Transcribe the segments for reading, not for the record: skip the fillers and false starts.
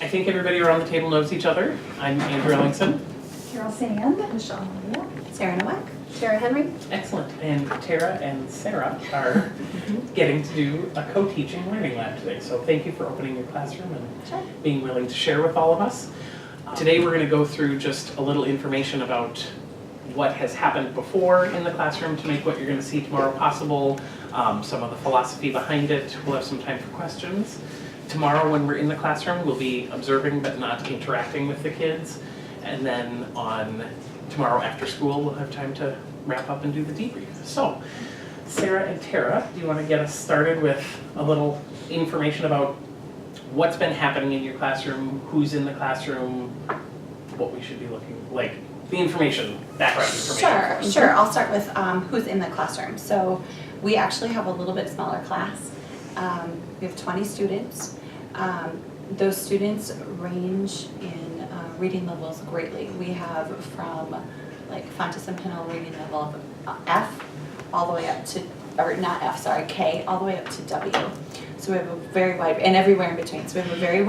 think everybody around the table knows each other. I'm Andrew Ellingson. Carol Sand, Michelle Maria, Sarah Nowak. Tara Henry. Excellent. And Tara and Sarah are getting to do a co-teaching learning lab today. So thank you for opening your classroom and being willing to share with all of us. Today we're going to go through just a little information about what has happened before in the classroom to make what you're going to see tomorrow possible, some of the philosophy behind it. We'll have some time for questions. Tomorrow when we're in the classroom, we'll be observing but not interacting with the kids. And then on tomorrow after school, we'll have time to wrap up and do the debrief. So, Sarah and Tara, do you want to get us started with a little information about what's been happening in your classroom, who's in the classroom, what we should be looking, like the information, background information? Sure. I'll start with who's in the classroom. So we actually have a little bit smaller class. We have 20 students. Those students range in reading levels greatly. We have from like Fontes and Pinel reading level of F all the way up to, or not F, sorry, K, all the way up to W. So we have a very wide, and everywhere in between. So we have a very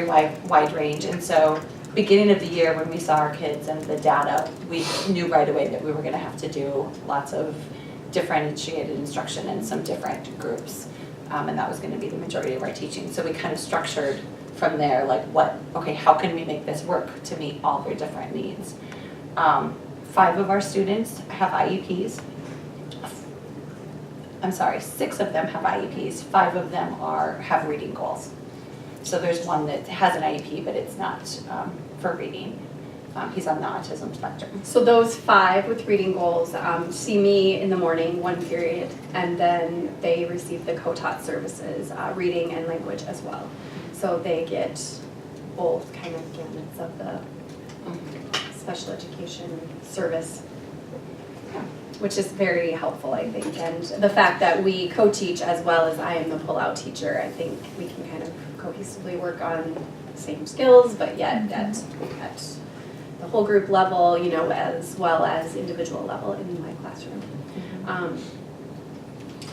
wide range. And so beginning of the year when we saw our kids and the data, we knew right away that we were gonna have to do lots of differentiated instruction in some different groups. And that was gonna be the majority of our teaching. So we kind of structured from there, like how can we make this work to meet all their different needs? 5 of our students have IEPs. I'm sorry, 6 of them have IEPs. 5 of them have reading goals. So there's one that has an IEP, but it's not for reading. He's on the autism spectrum. So those 5 with reading goals see me in the morning, 1 period, and then they receive the co-taught services, reading and language as well. So they get both kind of gamuts of the special education service, which is very helpful, I think. And the fact that we co-teach as well as I am the pull-out teacher, I think we can kind of cohesively work on the same skills, but yet at the whole group level, you know, as well as individual level in my classroom.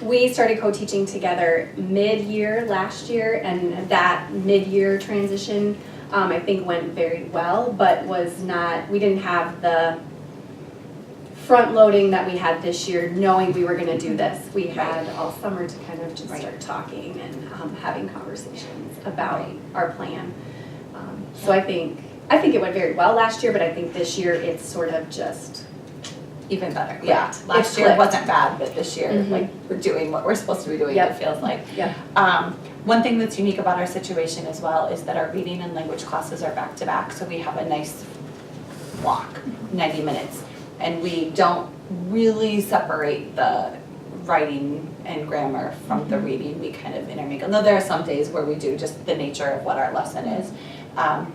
We started co-teaching together mid-year last year, and that mid-year transition I think went very well, but we didn't have the front loading that we had this year, knowing we were going to do this. We had all summer to kind of just start talking and having conversations about our plan. So I think it went very well last year, but I think this year it's sort of just even better. Clicked. Yeah, last year wasn't bad, but this year, like, we're doing what we're supposed to be doing, it feels like. One thing that's unique about our situation as well is that our reading and language classes are back to back, so we have a nice block, 90 minutes, and we don't really separate the writing and grammar from the reading. We kind of intermingle. Though there are some days where we do just the nature of what our lesson is,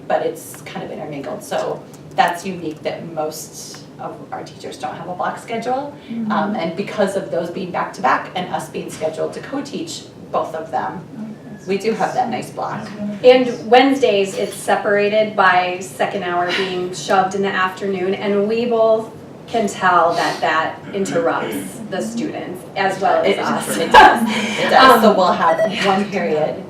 but it's kind of intermingled. So that's unique that most of our teachers don't have a block schedule. And because of those being back to back and us being scheduled to co-teach both of them, we do have that nice block. And Wednesdays, it's separated by second hour being shoved in the afternoon, and we both can tell that interrupts the students as well as us. It does. It does. So we'll have 1 period.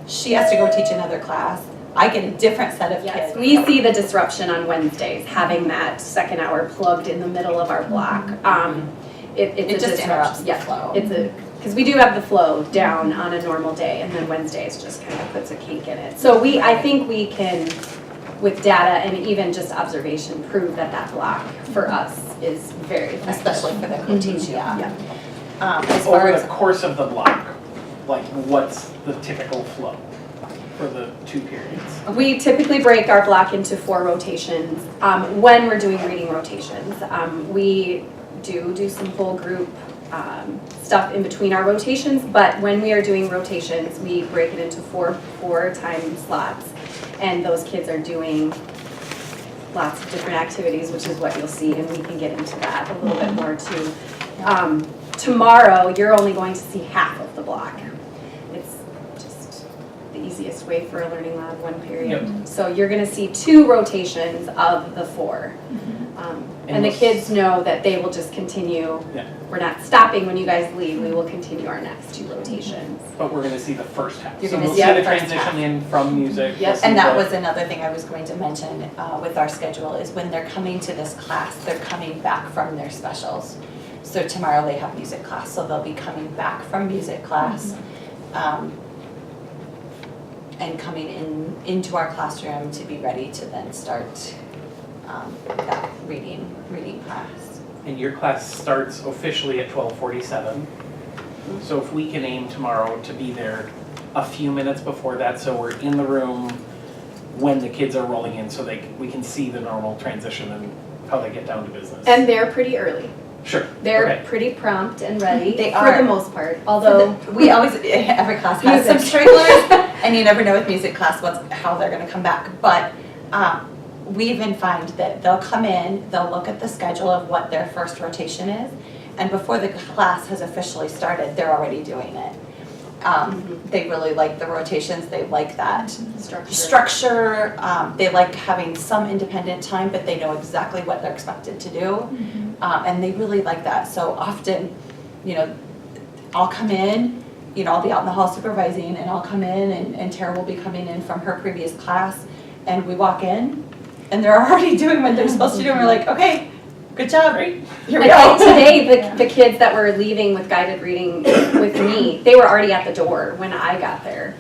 She has to go teach another class. I get a different set of kids. We see the disruption on Wednesdays, having that second hour plugged in the middle of our block. It just interrupts the flow. Because we do have the flow down on a normal day, and then Wednesdays just kind of puts a kink in it. So I think we can, with data and even just observation, prove that block for us is very effective. Especially for the co-teach, Over the course of the block, like what's the typical flow for the 2 periods? We typically break our block into 4 rotations when we're doing reading rotations. We do some whole group stuff in between our rotations, but when we are doing rotations, we break it into 4 time slots, and those kids are doing lots of different activities, which is what you'll see, and we can get into that a little bit more too. Tomorrow, you're only going to see half of the block. It's just the easiest way for a learning lab, one period. Yep. So you're gonna see 2 rotations of the 4. And the kids know that they will just continue. Yeah. We're not stopping when you guys leave, we will continue our next 2 rotations. But we're gonna see the first half. You're So gonna we'll see see the the first transition half. in from music. Yep. We'll see And that the- was another thing I was going to mention with our schedule is when they're coming to this class, they're coming back from their specials. So tomorrow they have music class, so they'll be coming back from music class and coming into our classroom to be ready to then start that reading class. And your class starts officially at 12:47. So if we can aim tomorrow to be there a few minutes before that, so we're in the room when the kids are rolling in, so we can see the normal transition and how they get down to business. And they're pretty early. Sure, They're okay. pretty prompt and ready They for are. the most part, although. We always, every class has some Music. stragglers, and you never know with music class how they're gonna come back. But we even find that they'll come in, they'll look at the schedule of what their first rotation is, and before the class has officially started, they're already doing it. They really like the rotations, they like that structure, they like having some independent time, but they know exactly what they're expected to do. And they really like that. So often, I'll come in, I'll be out in the hall supervising, and I'll come in, and Tara will be coming in from her previous class, and we walk in, and they're already doing what they're supposed to do, and we're like, okay, good job, here we Like go. today, the kids that were leaving with guided reading with me, they were already at the door when I got there.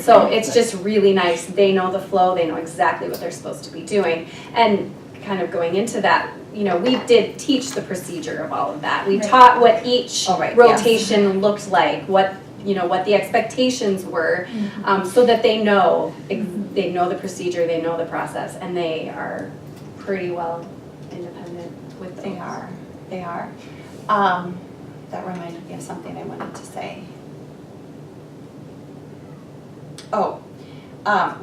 So it's just really nice. They know the flow, they know exactly what they're supposed to be doing. And kind of going into that, we did teach the procedure of all of that. We taught what each rotation looked like, what the expectations were, so that they know the procedure, they know the process, and they are pretty well independent with those. They are. That reminded me of something I wanted to say.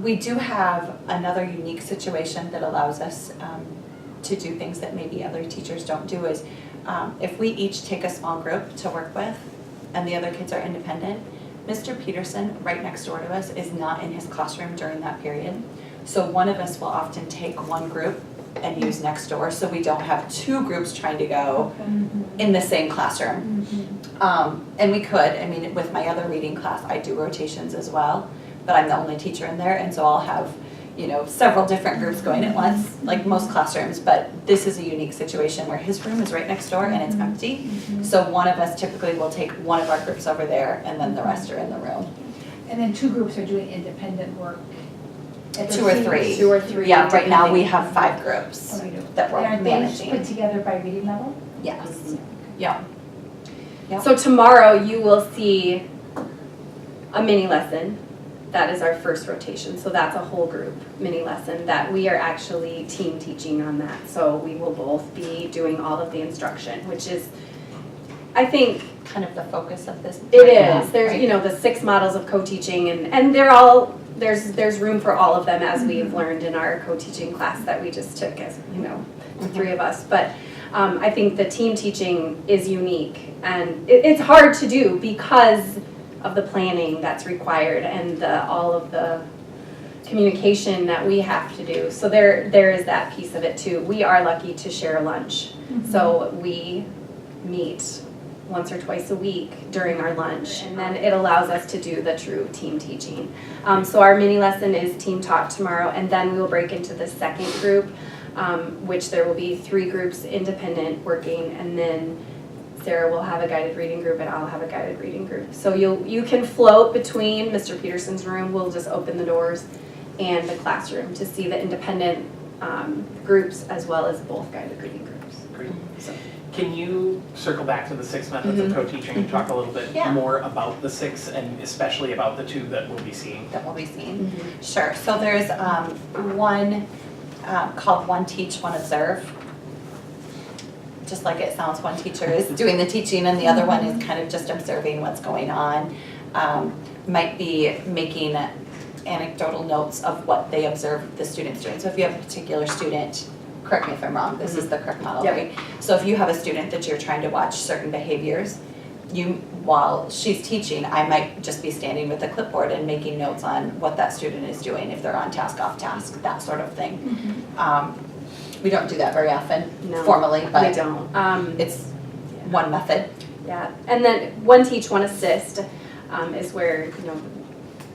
We do have another unique situation that allows us to do things that maybe other teachers don't do is if we each take a small group to work with and the other kids are independent, Mr. Peterson, right next door to us, is not in his classroom during that period. So one of us will often take one group and use next door, so we don't have 2 groups trying to go in the same classroom. And we could, with my other reading class, I do rotations as well, but I'm the only teacher in there, and so I'll have, several different groups going at once, like most classrooms, but this is a unique situation where his room is right next door and it's empty. So one of us typically will take one of our groups over there, and then the rest are in the room. And then 2 groups are doing independent work. 2 or 3. 2 or 3. Yeah, right now we have 5 groups Oh, we do. that we're And are they managing. put together by reading level? Yes. Yeah. Yep. So tomorrow you will see a mini lesson. That is our first rotation. So that's a whole group mini lesson that we are actually team teaching on that. So we will both be doing all of the instruction, which is, I think, Kind of the focus of this. it is. There's, the 6 models of co-teaching and they're all, there's room for all of them as we've learned in our co-teaching class that we just took as, the 3 of us. But I think the team teaching is unique and it's hard to do because of the planning that's required and all of the communication that we have to do. So there is that piece of it too. We are lucky to share a lunch. So we meet once or twice a week during our lunch, and then it allows us to do the true team teaching. So our mini lesson is team talk tomorrow, and then we will break into the second group, which there will be 3 groups independent working, and then Sarah will have a guided reading group and I'll have a guided reading group. So you can float between Mr. Peterson's room, we'll just open the doors, and the classroom to see the independent groups as well as both guided reading groups. Great. So. Can you circle back to the 6 methods of co-teaching and talk a little bit more about the 6 and especially about the 2 that we'll be seeing? Sure. So there's one called One Teach, One Observe. Just like it sounds, one teacher is doing the teaching and the other one is kind of just observing what's going on. Might be making anecdotal notes of what they observe the students doing. So if you have a particular student, correct me if I'm wrong, this is the correct model, right? So if you have a student that you're trying to watch certain behaviors, while she's teaching, I might just be standing with a clipboard and making notes on what that student is doing, if they're on task, off task, that sort of thing. We don't do that very often No, formally, but we don't. it's one method. Yeah, and then one teach, one assist is where,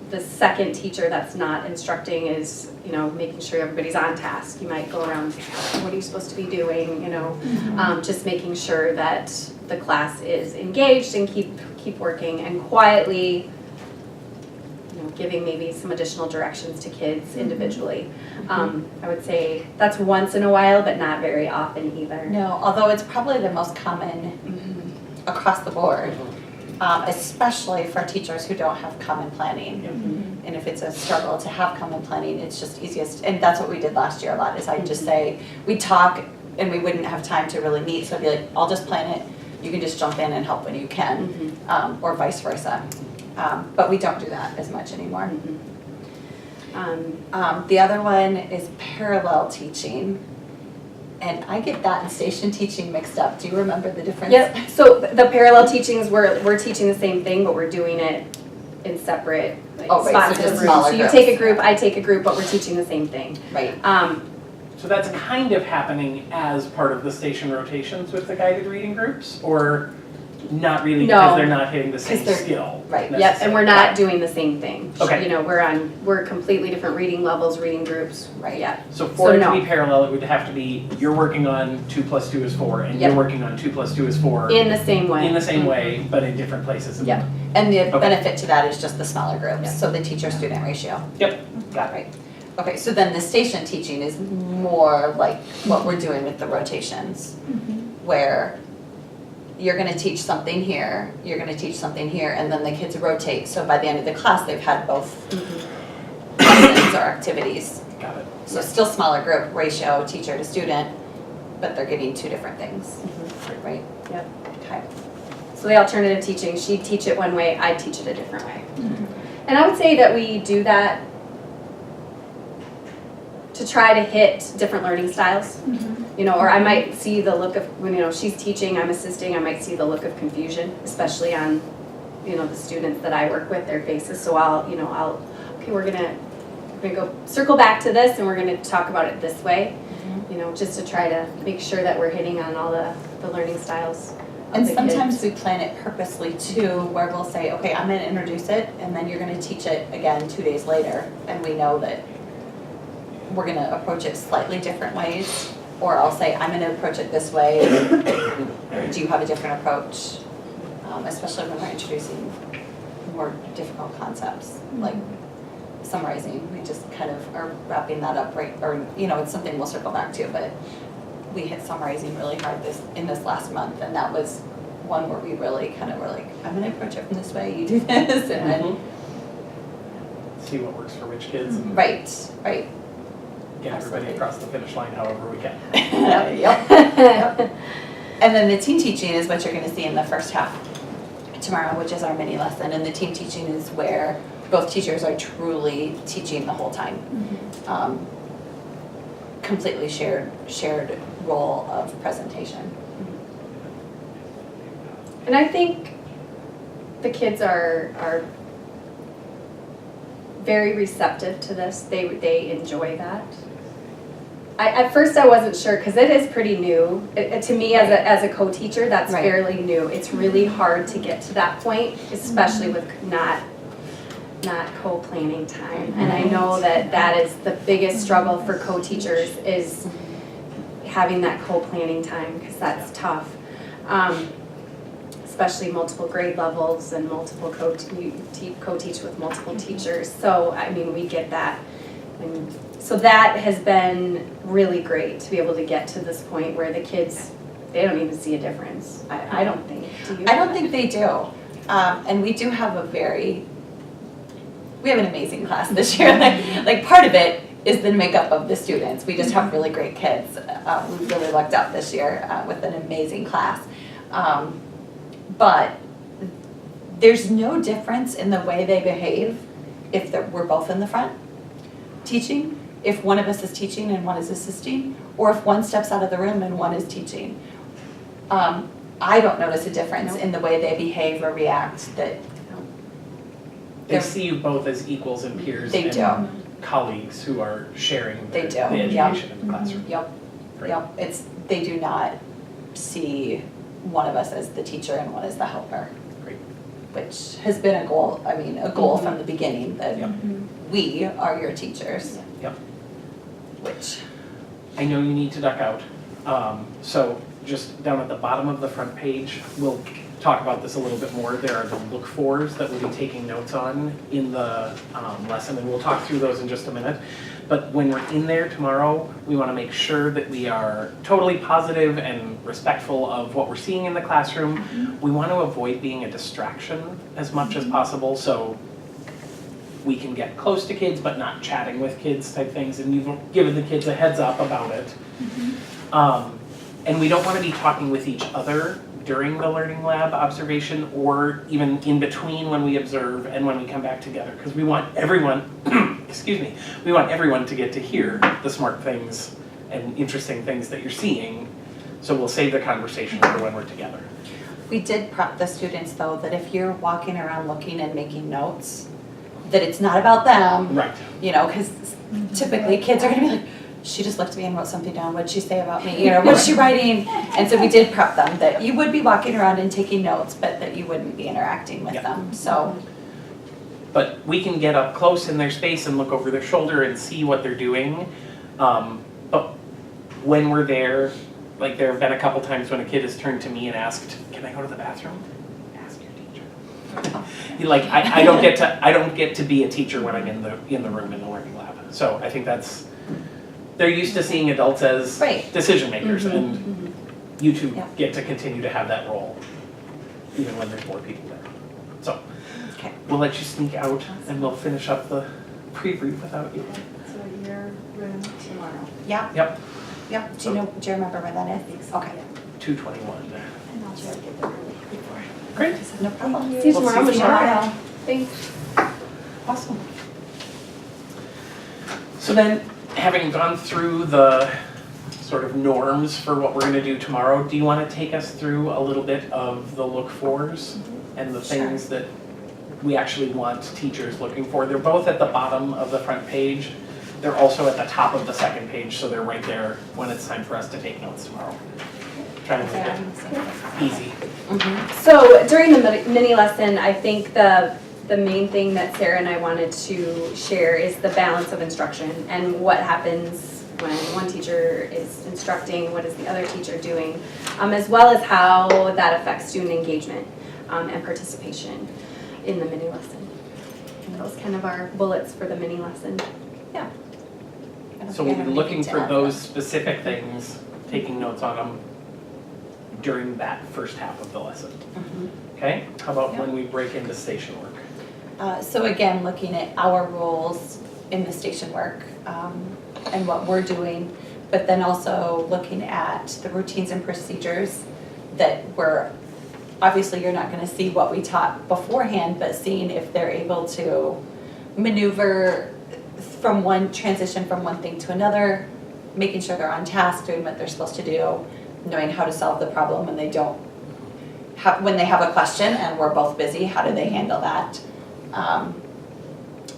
the second teacher that's not instructing is, making sure everybody's on task. You might go around, what are you supposed to be doing, just making sure that the class is engaged and keep working, and quietly, giving maybe some additional directions to kids individually. I would say that's once in a while, but not very often either. No, although it's probably the most common across the board, especially for teachers who don't have common planning. And if it's a struggle to have common planning, it's just easiest, and that's what we did last year a lot, is I'd just say, we'd talk and we wouldn't have time to really meet, so I'd be like, I'll just plan it, you can just jump in and help when you can, or vice versa. But we don't do that as much anymore. The other one is parallel teaching. And I get that and station teaching mixed up. Do you remember the difference? Yep, so the parallel teachings, we're teaching the same thing, but we're doing it in separate spots so in the just room. smaller So you groups. take a group, I take a group, but we're teaching the same thing. Right. So that's kind of happening as part of the station rotations with the guided reading groups, or not really because No. they're not hitting the same they're- skill? right. Yep, and we're not doing the same thing. Okay. We're completely different reading levels, reading groups. Right. Yeah. So for it to no. be parallel, it would have to be, you're working on 2 + 2 is 4, and Yep. you're working on 2 + 2 is 4. In the same way. In the same way, but in different places. Yep. And the Okay. benefit to that is just the smaller groups, Yep. so the teacher-student ratio. Yep. Got it. Right. Okay, so then the station teaching is more like what we're doing with the rotations, where you're gonna teach something here, you're gonna teach something here, and then the kids rotate, so by the end of the class, they've had both lessons or activities. Got it. So still smaller group ratio, teacher to student, but they're getting 2 different things, right? Yep. Okay. So the alternative teaching, she'd teach it one way, I'd teach it a different way. And I would say that we do that to try to hit different learning styles. Or I might see the look of, when, she's teaching, I'm assisting, I might see the look of confusion, especially on, the students that I work with, their faces. So okay, we're gonna go circle back to this and we're gonna talk about it this way, just to try to make sure that we're hitting on all the learning styles. And the sometimes kids. we plan it purposely too, where we'll say, okay, I'm gonna introduce it, and then you're gonna teach it again 2 days later, and we know that we're gonna approach it slightly different ways, or I'll say, I'm gonna approach it this way, do you have a different approach? Especially when we're introducing more difficult concepts, like summarizing, we just kind of are wrapping that up right, or, it's something we'll circle back to, but we hit summarizing really hard in this last month, and that was one where we really kind of were like, I'm gonna approach it from this way, you do this, and then, See what works for which kids and right. get everybody Absolutely. across the finish line however we can. Yep. And then the team teaching is what you're gonna see in the first half tomorrow, which is our mini lesson, and the team teaching is where both teachers are truly teaching the whole time. Completely shared role of presentation. And I think the kids are very receptive to this. They enjoy that. At first I wasn't sure because it is pretty new. To me as a co-teacher, that's Right. fairly new. It's really hard to get to that point, especially with not co-planning time. And I know that is the biggest struggle for co-teachers is having that co-planning time because that's tough. Especially multiple grade levels and multiple co-teach with multiple teachers. So, we get that. And so that has been really great to be able to get to this point where the kids, they don't even see a difference. I don't think. Do you? I don't think they do. And we do have we have an amazing class this year. Like part of it is the makeup of the students. We just have really great kids. We really lucked out this year with an amazing class. But there's no difference in the way they behave if we're both in the front teaching, if one of us is teaching and one is assisting, or if one steps out of the room and one is teaching. I don't notice a difference in the way they behave or react that. They see you both as equals and peers They and do. colleagues who are sharing They the do, education in the classroom. Yep, Great. yep, they do not see one of us as the teacher and one as the helper. Great. Which has been a goal from the beginning, that Yep. we are your teachers. Yep. Which, I know you need to duck out, so just down at the bottom of the front page, we'll talk about this a little bit more. There are the look-fors that we'll be taking notes on in the lesson, and we'll talk through those in just a minute. But when we're in there tomorrow, we want to make sure that we are totally positive and respectful of what we're seeing in the classroom. We want to avoid being a distraction as much as possible, so we can get close to kids but not chatting with kids type things, and you've given the kids a heads up about it. And we don't want to be talking with each other during the learning lab observation or even in between when we observe and when we come back together, because we want everyone, excuse me, we want everyone to get to hear the smart things and interesting things that you're seeing, so we'll save the conversation for when we're together. we did prep the students though, that if you're walking around looking and making notes, that it's not about them. Right. You know, because typically kids are gonna be like, she just looked at me and wrote something down, what'd she say about me, you know, what's she writing? And so we did prep them that you would be walking around and taking notes, but that you wouldn't be interacting with them, so. But we can get up close in their space and look over their shoulder and see what they're doing. But when we're there, like there have been a couple times when a kid has turned to me and asked, "Can I go to the bathroom?" Ask your teacher. Like I don't get to be a teacher when I'm in the room in the learning lab. So I think they're used to seeing adults as decision makers, and you two get to continue to have that role even when there's more people there. So. Okay. We'll let you sneak out and we'll finish up the pre-brief without you. So your room tomorrow. Yeah, Yep, yeah, do you remember where that is? Okay. 221. And I'll try to get there early before. Great, No problem. See you We'll tomorrow, see you Michelle. Thanks. awesome. So then, having gone through the sort of norms for what we're gonna do tomorrow, do you wanna take us through a little bit of the look-fors and the things that we actually want teachers looking for? They're both at the bottom of the front page. They're also at the top of the second page, so they're right there when it's time for us to take notes tomorrow. Trying to make it easy. So during the mini lesson, I think the main thing that Sarah and I wanted to share is the balance of instruction and what happens when one teacher is instructing, what is the other teacher doing, as well as how that affects student engagement and participation in the mini lesson. And those kind of are bullets for the mini lesson. Yeah. So we'll be looking for those specific things, taking notes on them during that first half of the lesson. Okay? How about when we break into station work? So again, looking at our roles in the station work and what we're doing, but then also looking at the routines and procedures that we're, obviously you're not going to see what we taught beforehand, but seeing if they're able to maneuver transition from one thing to another, making sure they're on task, doing what they're supposed to do, knowing how to solve the problem when they have a question and we're both busy, how do they handle that?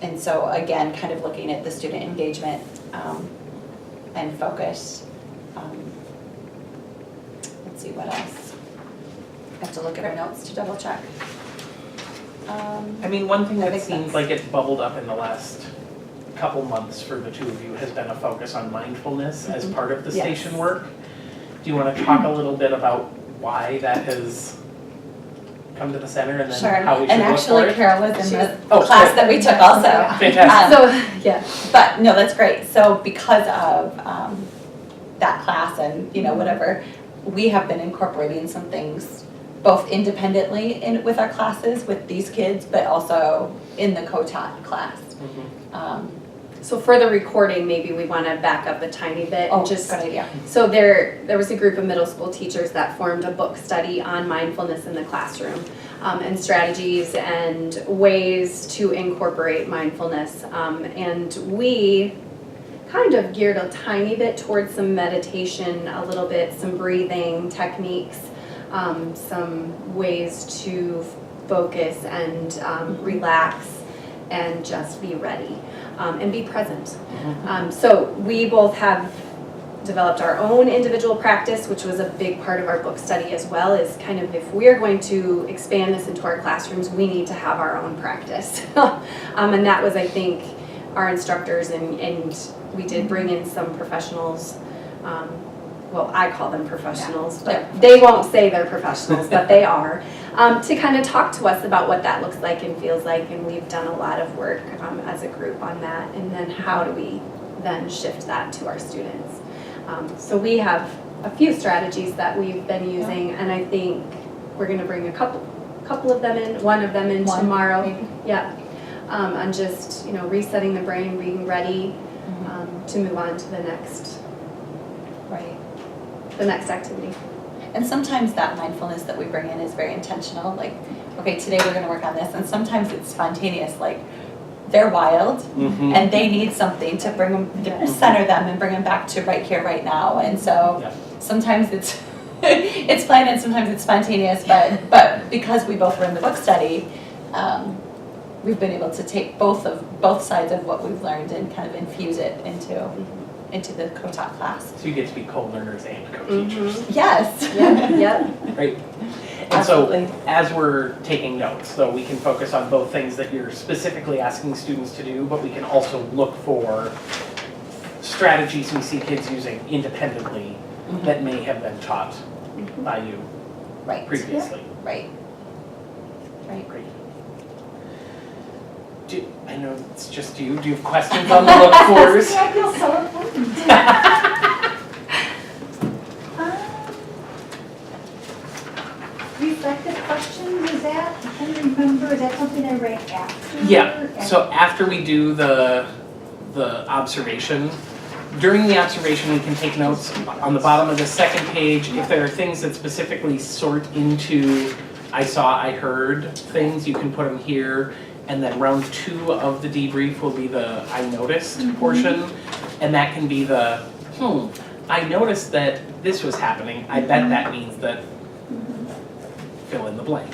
And so again, kind of looking at the student engagement and focus. Let's see what else. I have to look at my notes to double check. I mean, one thing I that think seems like it's bubbled up in the last couple months for the two of you has been a focus on mindfulness as part of the Yes. station work. Do you want to talk a little bit about why that has come to the center and then Sure, how we should and look for actually it? Carol was in the Oh, class good. that we took also. Fantastic. So, yeah. But no, that's great. So because of that class and whatever, we have been incorporating some things both independently with our classes with these kids, but also in the co-taught class. So for the recording, maybe we want to back up a tiny bit. Oh, good idea. So there was a group of middle school teachers that formed a book study on mindfulness in the classroom and strategies and ways to incorporate mindfulness. And we kind of geared a tiny bit towards some meditation, a little bit, some breathing techniques. some ways to focus and relax and just be ready and be present. So we both have developed our own individual practice, which was a big part of our book study as well, is kind of if we're going to expand this into our classrooms, we need to have our own practice. And that was, I think, our instructors, and we did bring in some professionals. Well, I call them professionals, but they won't say they're professionals, but they are, to kind of talk to us about what that looks like and feels like, and we've done a lot of work as a group on that, and then how do we then shift that to our students. So we have a few strategies that we've been using, and I think we're going to bring a couple of them in, one of them in tomorrow. Maybe. Yeah, on just resetting the brain, being ready to move on to the next activity. And sometimes that mindfulness that we bring in is very intentional, like, okay, today we're going to work on this, and sometimes it's spontaneous, like they're wild and they need something to bring them, to center them and bring them back to right here, right now. And so sometimes it's it's planned and sometimes it's spontaneous, but because we both were in the book study, we've been able to take both sides of what we've learned and kind of infuse it into the co-taught class. So you get to be co-learners and co-teachers. Yes. Yep. Right. And so as we're taking notes, so we can focus on both things that you're specifically asking students to do, but we can also look for strategies we see kids using independently that may have been taught by you previously. Right. Great. I know it's just you. Do you have questions on the look fors? I feel so important. Reflective questions, is that, I can't remember, is that something I write after? Yeah, so after we do the observation, during the observation we can take notes. On the bottom of the second page, if there are things that specifically sort into I saw, I heard things, you can put them here. And then round 2 of the debrief will be the I noticed portion. And that can be the, I noticed that this was happening. I bet that means that fill in the blank.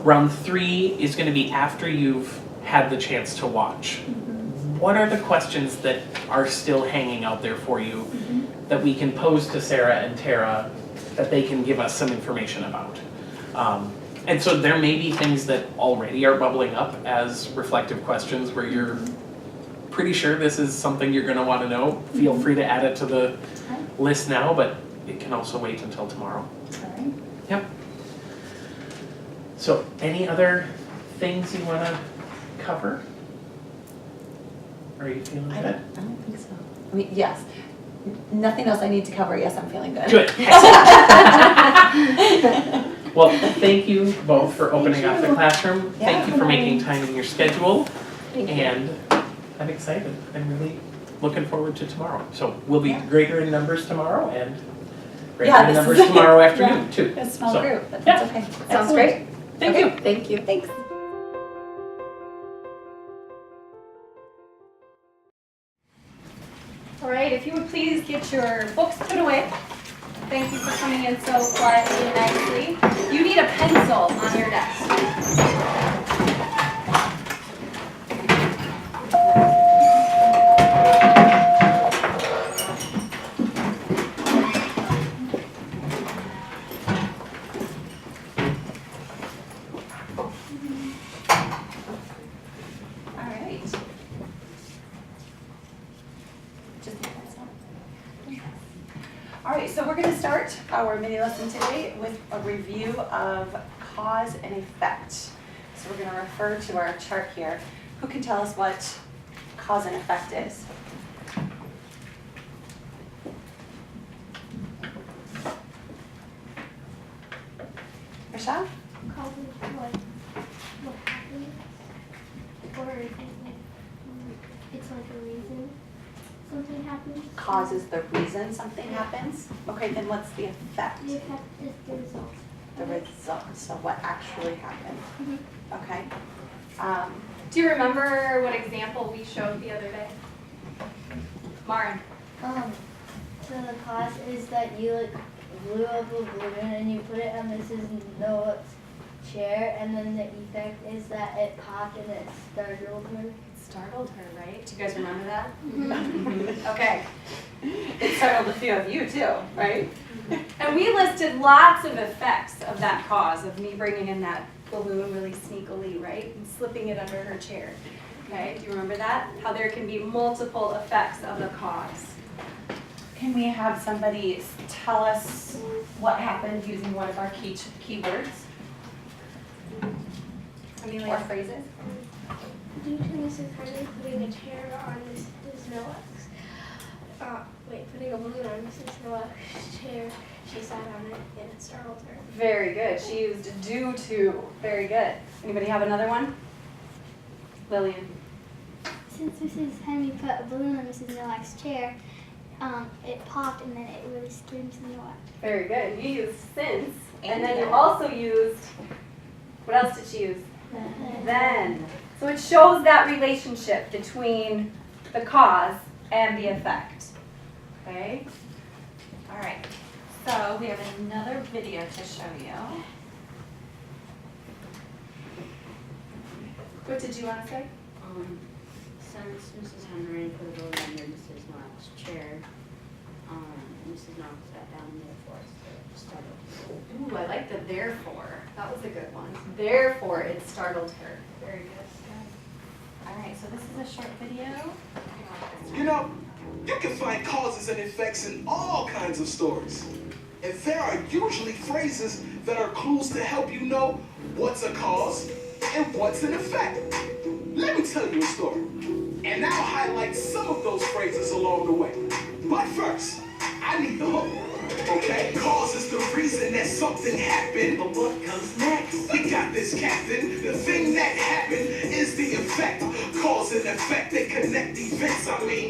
Round 3 is going to be after you've had the chance to watch. What are the questions that are still hanging out there for you that we can pose to Sarah and Tara that they can give us some information about? And so there may be things that already are bubbling up as reflective questions where you're pretty sure this is something you're going to want to know. Feel free to add it to the list now, but it can also wait until tomorrow. Sorry. Yep. So any other things you want to cover? Are you feeling good? I don't think so. I mean, yes. Nothing else I need to cover. Yes, I'm feeling good. Good. Well, thank you both for opening up the classroom. Thank you for making time in your schedule. And I'm excited. I'm really looking forward to tomorrow. So we'll be greater in numbers tomorrow and greater in numbers tomorrow afternoon too. A small group, but yeah. that's okay. Sounds great. Thank you. Thank you. Thanks. All right, if you would please get your books put away. Thank you for coming in so quietly and nicely. You need a pencil on your desk. Alright, so we're going to start our mini lesson today with a review of cause and effect. So we're going to refer to our chart here. Who can tell us what cause and effect is? Michelle? Cause is what happens, or is it like, it's like a reason something happens? Cause is the reason something happens. Okay, then what's the effect? The effect is the result. The result, so what actually happened. Okay. Do you remember what example we showed the other day? Marin. So the cause is that you blew up a balloon and you put it on Mrs. Noah's chair, and then the effect is that it popped and it startled her. It startled her, right? Do you guys remember that? Mm-hmm. Okay. It startled a few of you too, right? And we listed lots of effects of that cause, of me bringing in that balloon really sneakily, right? And slipping it under her chair. Okay, do you remember that? How there can be multiple effects of a cause. Can we have somebody tell us what happened using one of our keywords? Amelia, or phrases? Due to Mrs. Hurley putting a chair on Mrs. Noah's, putting a balloon on Mrs. Noah's chair, she sat on it and it startled her. Very good. She used due to. Very good. Anybody have another one? Lillian. Since Mrs. Henry put a balloon on Mrs. Noah's chair, it popped and then it really scared Mrs. Noah. Very good. You used since, and then you also used, what else did she use? Then. So it shows that relationship between the cause and the effect. Okay? All right, so we have another video to show you. What did you want to say? Since Mrs. Henry put a balloon under Mrs. Knox's chair, Mrs. Knox sat down and therefore it startled. Ooh, I like the therefore. That was a good one. Therefore, it startled her. Very good. All right, so this is a short video. You know, you can find causes and effects in all kinds of stories. And there are usually phrases that are clues to help you know what's a cause and what's an effect. Let me tell you a story, and I'll highlight some of those phrases along the way. But first, I need the hook. Okay, cause is the reason that something happened, but what comes next? We got this, Captain. The thing that happened is the effect. Cause and effect, they connect events.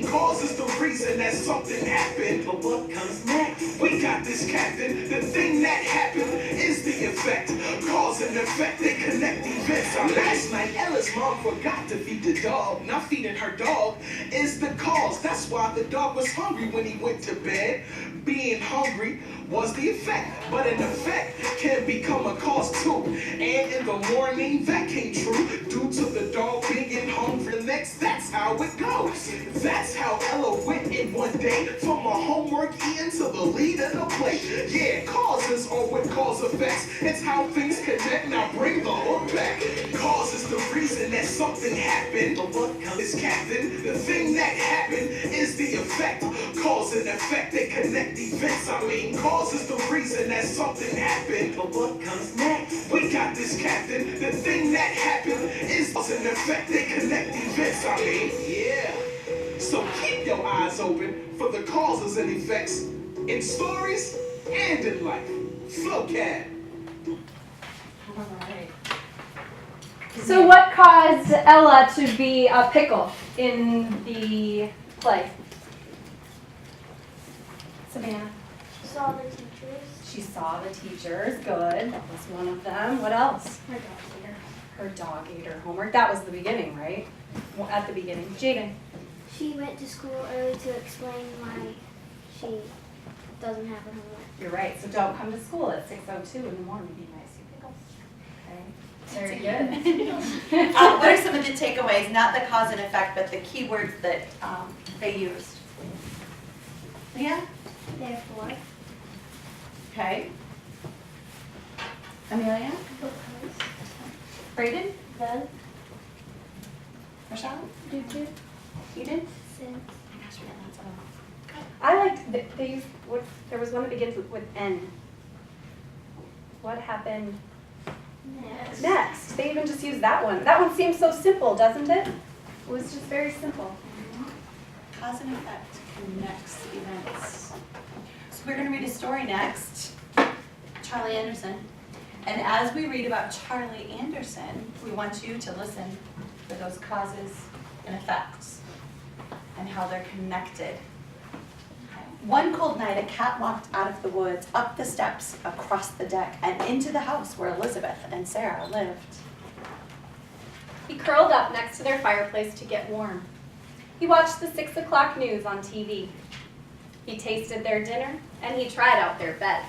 Cause is the reason that something happened, but what comes next? We got this, Captain. The thing that happened is the effect. Cause and effect, they connect events. Last night, Ella's mom forgot to feed the dog. Not feeding her dog is the cause. That's why the dog was hungry when he went to bed. Being hungry was the effect, but an effect can become a cause too. And in the morning, that came true due to the dog being hungry. Next, that's how it goes. That's how Ella went in one day from her homework eating to the lead of the plate. Yeah, causes are what cause effects. It's how things connect. Now bring the hook back. Cause is the reason that something happened. But what comes is, Captain? The thing that happened is the effect. Cause and effect, they connect events. Cause is the reason that something happened. But what comes next? We got this, Captain. The thing that happened is cause and effect, they connect events. Yeah. So keep your eyes open for the causes and effects in stories and in life. Flowcat. All right. So what caused Ella to be a pickle in the play? Savannah. Saw the teachers. She saw the teachers. Good. That was one of them. What else? Her dog ate her. Her dog ate her homework. That was the beginning, right? Well, at the beginning. Jaden. She went to school early to explain why she doesn't have her homework. You're right. So don't come to school at 6:02 in the morning. Be nice, you pickles. Okay. Very good. What are some of the takeaways, not the cause and effect, but the keywords that they used? Leah? Therefore, Okay. Amelia? because, Brayden? then, Michelle? due to, Eden? since. Gosh, we had lots of them. I liked they used what there was one that begins with N. What happened Next. next? They even just used that one. That one seems so simple, doesn't it? It was just very simple. Cause and effect connects events. So we're going to read a story next, Charlie Anderson. And as we read about Charlie Anderson, we want you to listen for those causes and effects and how they're connected. One cold night, a cat walked out of the woods, up the steps, across the deck, and into the house where Elizabeth and Sarah lived. He curled up next to their fireplace to get warm. He watched the 6 o'clock news on TV. He tasted their dinner, and he tried out their beds.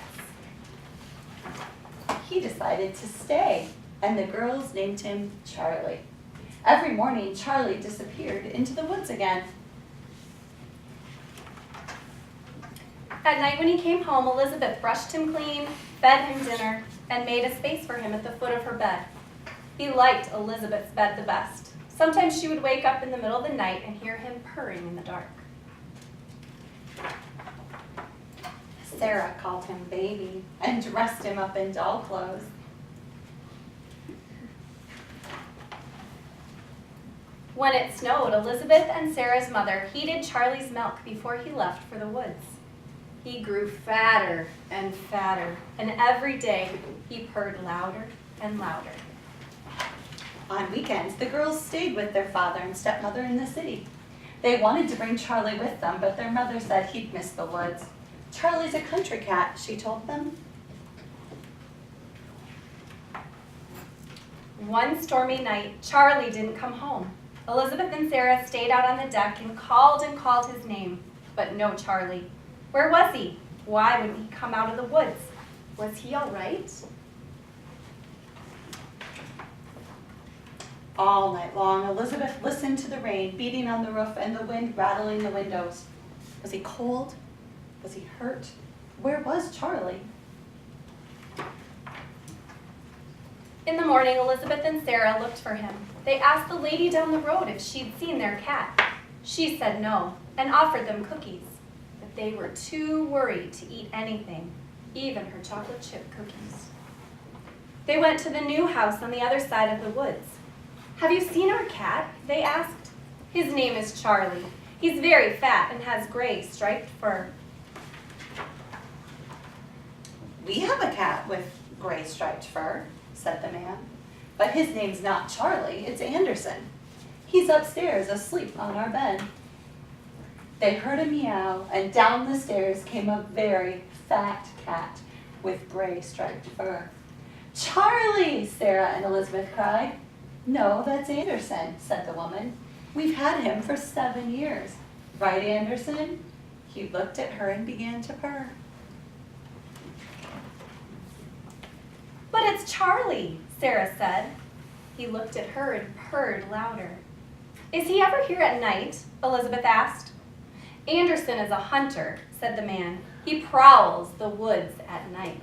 He decided to stay, and the girls named him Charlie. Every morning, Charlie disappeared into the woods again. At night when he came home, Elizabeth brushed him clean, fed him dinner, and made a space for him at the foot of her bed. He liked Elizabeth's bed the best. Sometimes she would wake up in the middle of the night and hear him purring in the dark. Sarah called him baby and dressed him up in doll clothes. When it snowed, Elizabeth and Sarah's mother heated Charlie's milk before he left for the woods. He grew fatter and fatter, and every day he purred louder and louder. On weekends, the girls stayed with their father and stepmother in the city. They wanted to bring Charlie with them, but their mother said he'd miss the woods. Charlie's a country cat, she told them. One stormy night, Charlie didn't come home. Elizabeth and Sarah stayed out on the deck and called his name, but no Charlie. Where was he? Why wouldn't he come out of the woods? Was he all right? All night long, Elizabeth listened to the rain beating on the roof and the wind rattling the windows. Was he cold? Was he hurt? Where was Charlie? In the morning, Elizabeth and Sarah looked for him. They asked the lady down the road if she'd seen their cat. She said no and offered them cookies, but they were too worried to eat anything, even her chocolate chip cookies. They went to the new house on the other side of the woods. "Have you seen our cat?" they asked. "His name is Charlie. He's very fat and has gray striped fur." We have a cat with gray striped fur, said the man. But his name's not Charlie, it's Anderson. He's upstairs asleep on our bed. They heard a meow, and down the stairs came a very fat cat with gray striped fur. "Charlie!" Sarah and Elizabeth cried. "No, that's Anderson," said the woman. "We've had him for 7 years. Right, Anderson?" He looked at her and began to purr. "But it's Charlie," Sarah said. He looked at her and purred louder. "Is he ever here at night?" Elizabeth asked. "Anderson is a hunter," said the man. "He prowls the woods at night."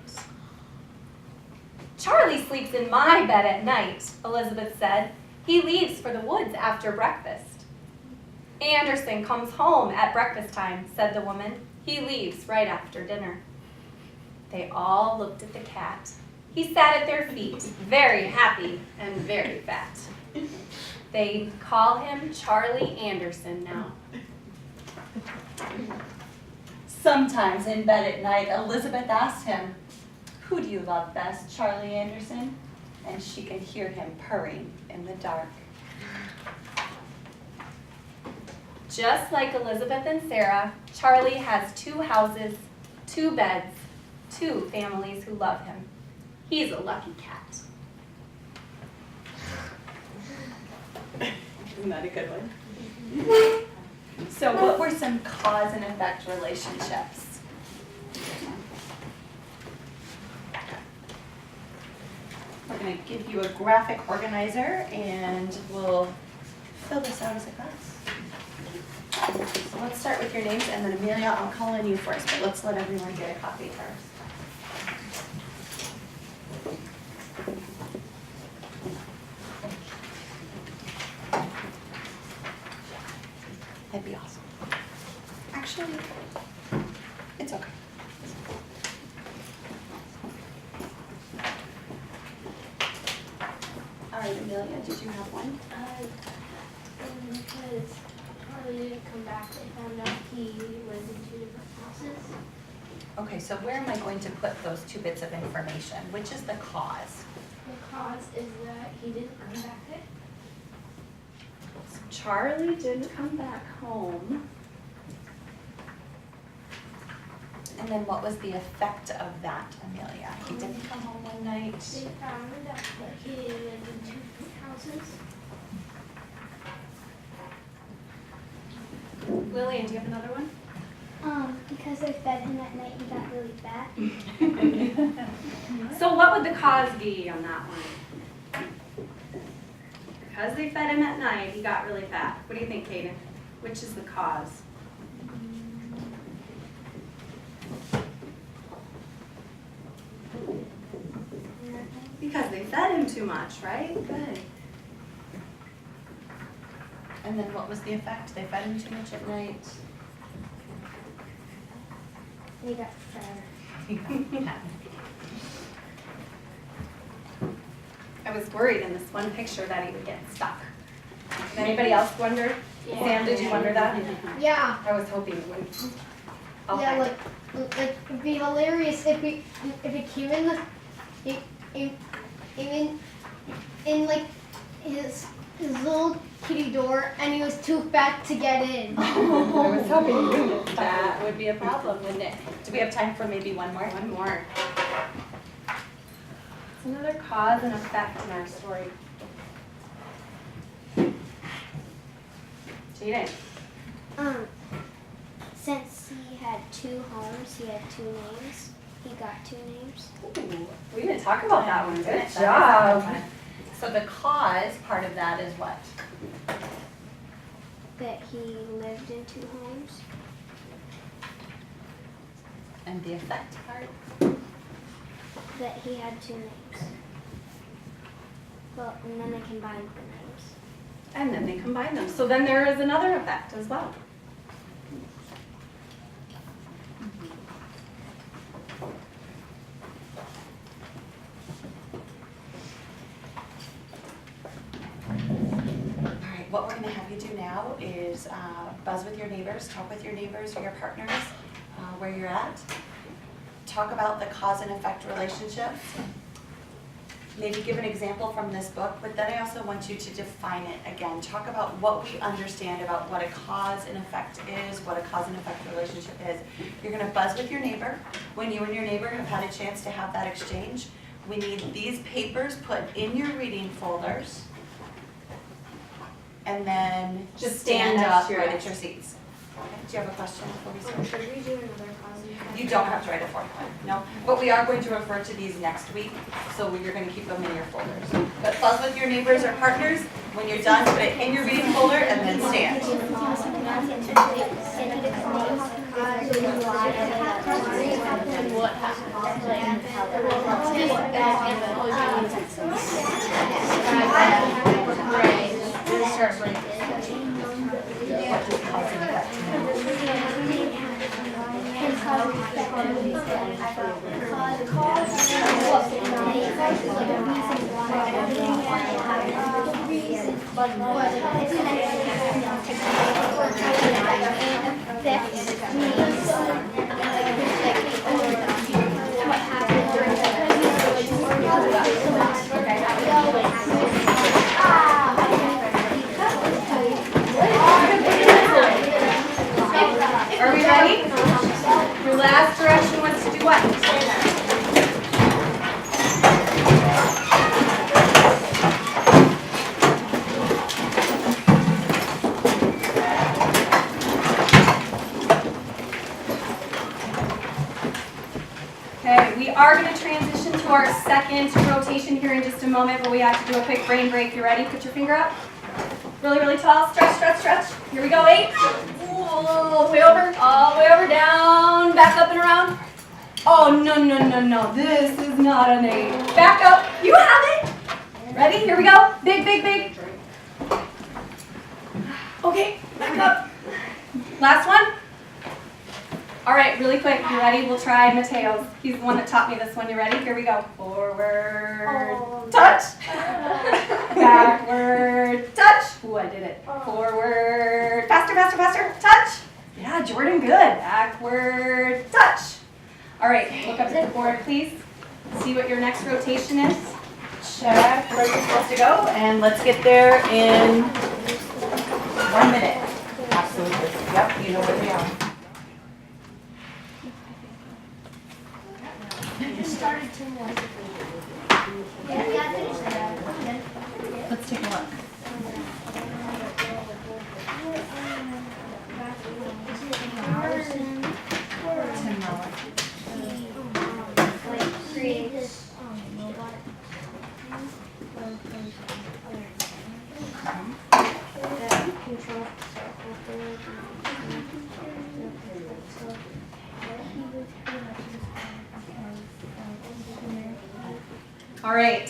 "Charlie sleeps in my bed at night," Elizabeth said. "He leaves for the woods after breakfast." "Anderson comes home at breakfast time," said the woman. "He leaves right after dinner." They all looked at the cat. He sat at their feet, very happy and very fat. They call him Charlie Anderson now. Sometimes in bed at night, Elizabeth asked him, "Who do you love best, Charlie Anderson?" And she can hear him purring in the dark. Just like Elizabeth and Sarah, Charlie has 2 houses, 2 beds, 2 families who love him. He's a lucky cat. Isn't that a good one? So what were some cause and effect relationships? We're going to give you a graphic organizer and we'll fill this out as a class. So let's start with your names and then Amelia, I'll call on you first, but let's let everyone get a copy first. That'd be awesome. Actually, it's okay. All right, Amelia, did you have one? Because Charlie didn't come back, they found out he lived in 2 different houses. Okay, so where am I going to put those 2 bits of information? Which is the cause? The cause is that he didn't come back. Charlie didn't come back home. And then what was the effect of that, Amelia? He didn't come home one night. They found out that he lived in 2 different houses. Lillian, do you have another one? Because I fed him at night, he got really fat. So what would the cause be on that one? Because they fed him at night, he got really fat. What do you think, Kaden? Which is the cause? Because they fed him too much, right? Good. And then what was the effect? They fed him too much at night. He got fatter. I was worried in this one picture that he would get stuck. Did anybody else wonder? Yeah. Sam, did you wonder that? Yeah. I was hoping it wouldn't. Okay. Yeah, like it'd be hilarious if it came in the in like his little kitty door and he was too fat to get in. I was hoping that would be a problem, wouldn't it? Do we have time for maybe one more? One more. It's another cause and effect in our story. Jaden. Since he had 2 homes, he had 2 names. He got 2 names. Ooh, we didn't talk about that one. Good That is job. fun. So the cause part of that is what? That he lived in 2 homes. And the effect part? That he had 2 names. Well, and then they combined the names. And then they combine them. So then there is another effect as well. What we're going to have you do now is buzz with your neighbors, talk with your neighbors or your partners where you're at. Talk about the cause and effect relationships. Maybe give an example from this book, but then I also want you to define it again. Talk about what we understand about what a cause and effect is, what a cause and effect relationship is. You're going to buzz with your neighbor. When you and your neighbor have had a chance to have that exchange, we need these papers put in your reading folders. And then Just stand stand up next to your right desk. at your seats. Do you have a question before we start? Should we do another cause and effect? You don't have to write a 4th one, no. But we are going to refer to these next week, so you're going to keep them in your folders. But buzz with your neighbors or partners. When you're done, put it in your reading folder and then stand. Are we ready? Your last direction was to do what? Okay, we are going to transition to our second rotation here in just a moment, but we have to do a quick brain break. You ready? Put your finger up. Really, really tall. Stretch, stretch, stretch. Here we go. 8. All the way over, down, back up and around. Oh, no, no, no, no. This is not an 8. Back up. You have it. Ready? Here we go. Big, big, big. Okay, back up. Last one. All right, really quick. You ready? We'll try Mateo's. He's the one that taught me this one. You ready? Here we go. Forward, touch. Backward, touch. Ooh, I did it. Forward, faster, faster, faster, touch. Yeah, Jordan, good. Backward, touch. All right, look up at the board, please. See what your next rotation is. Check where you're supposed to go, and let's get there in 1 minute. Absolutely. Yep, you know where we are. Started 2 more. Let's take a look. Control circle through. So he was pretty much All right.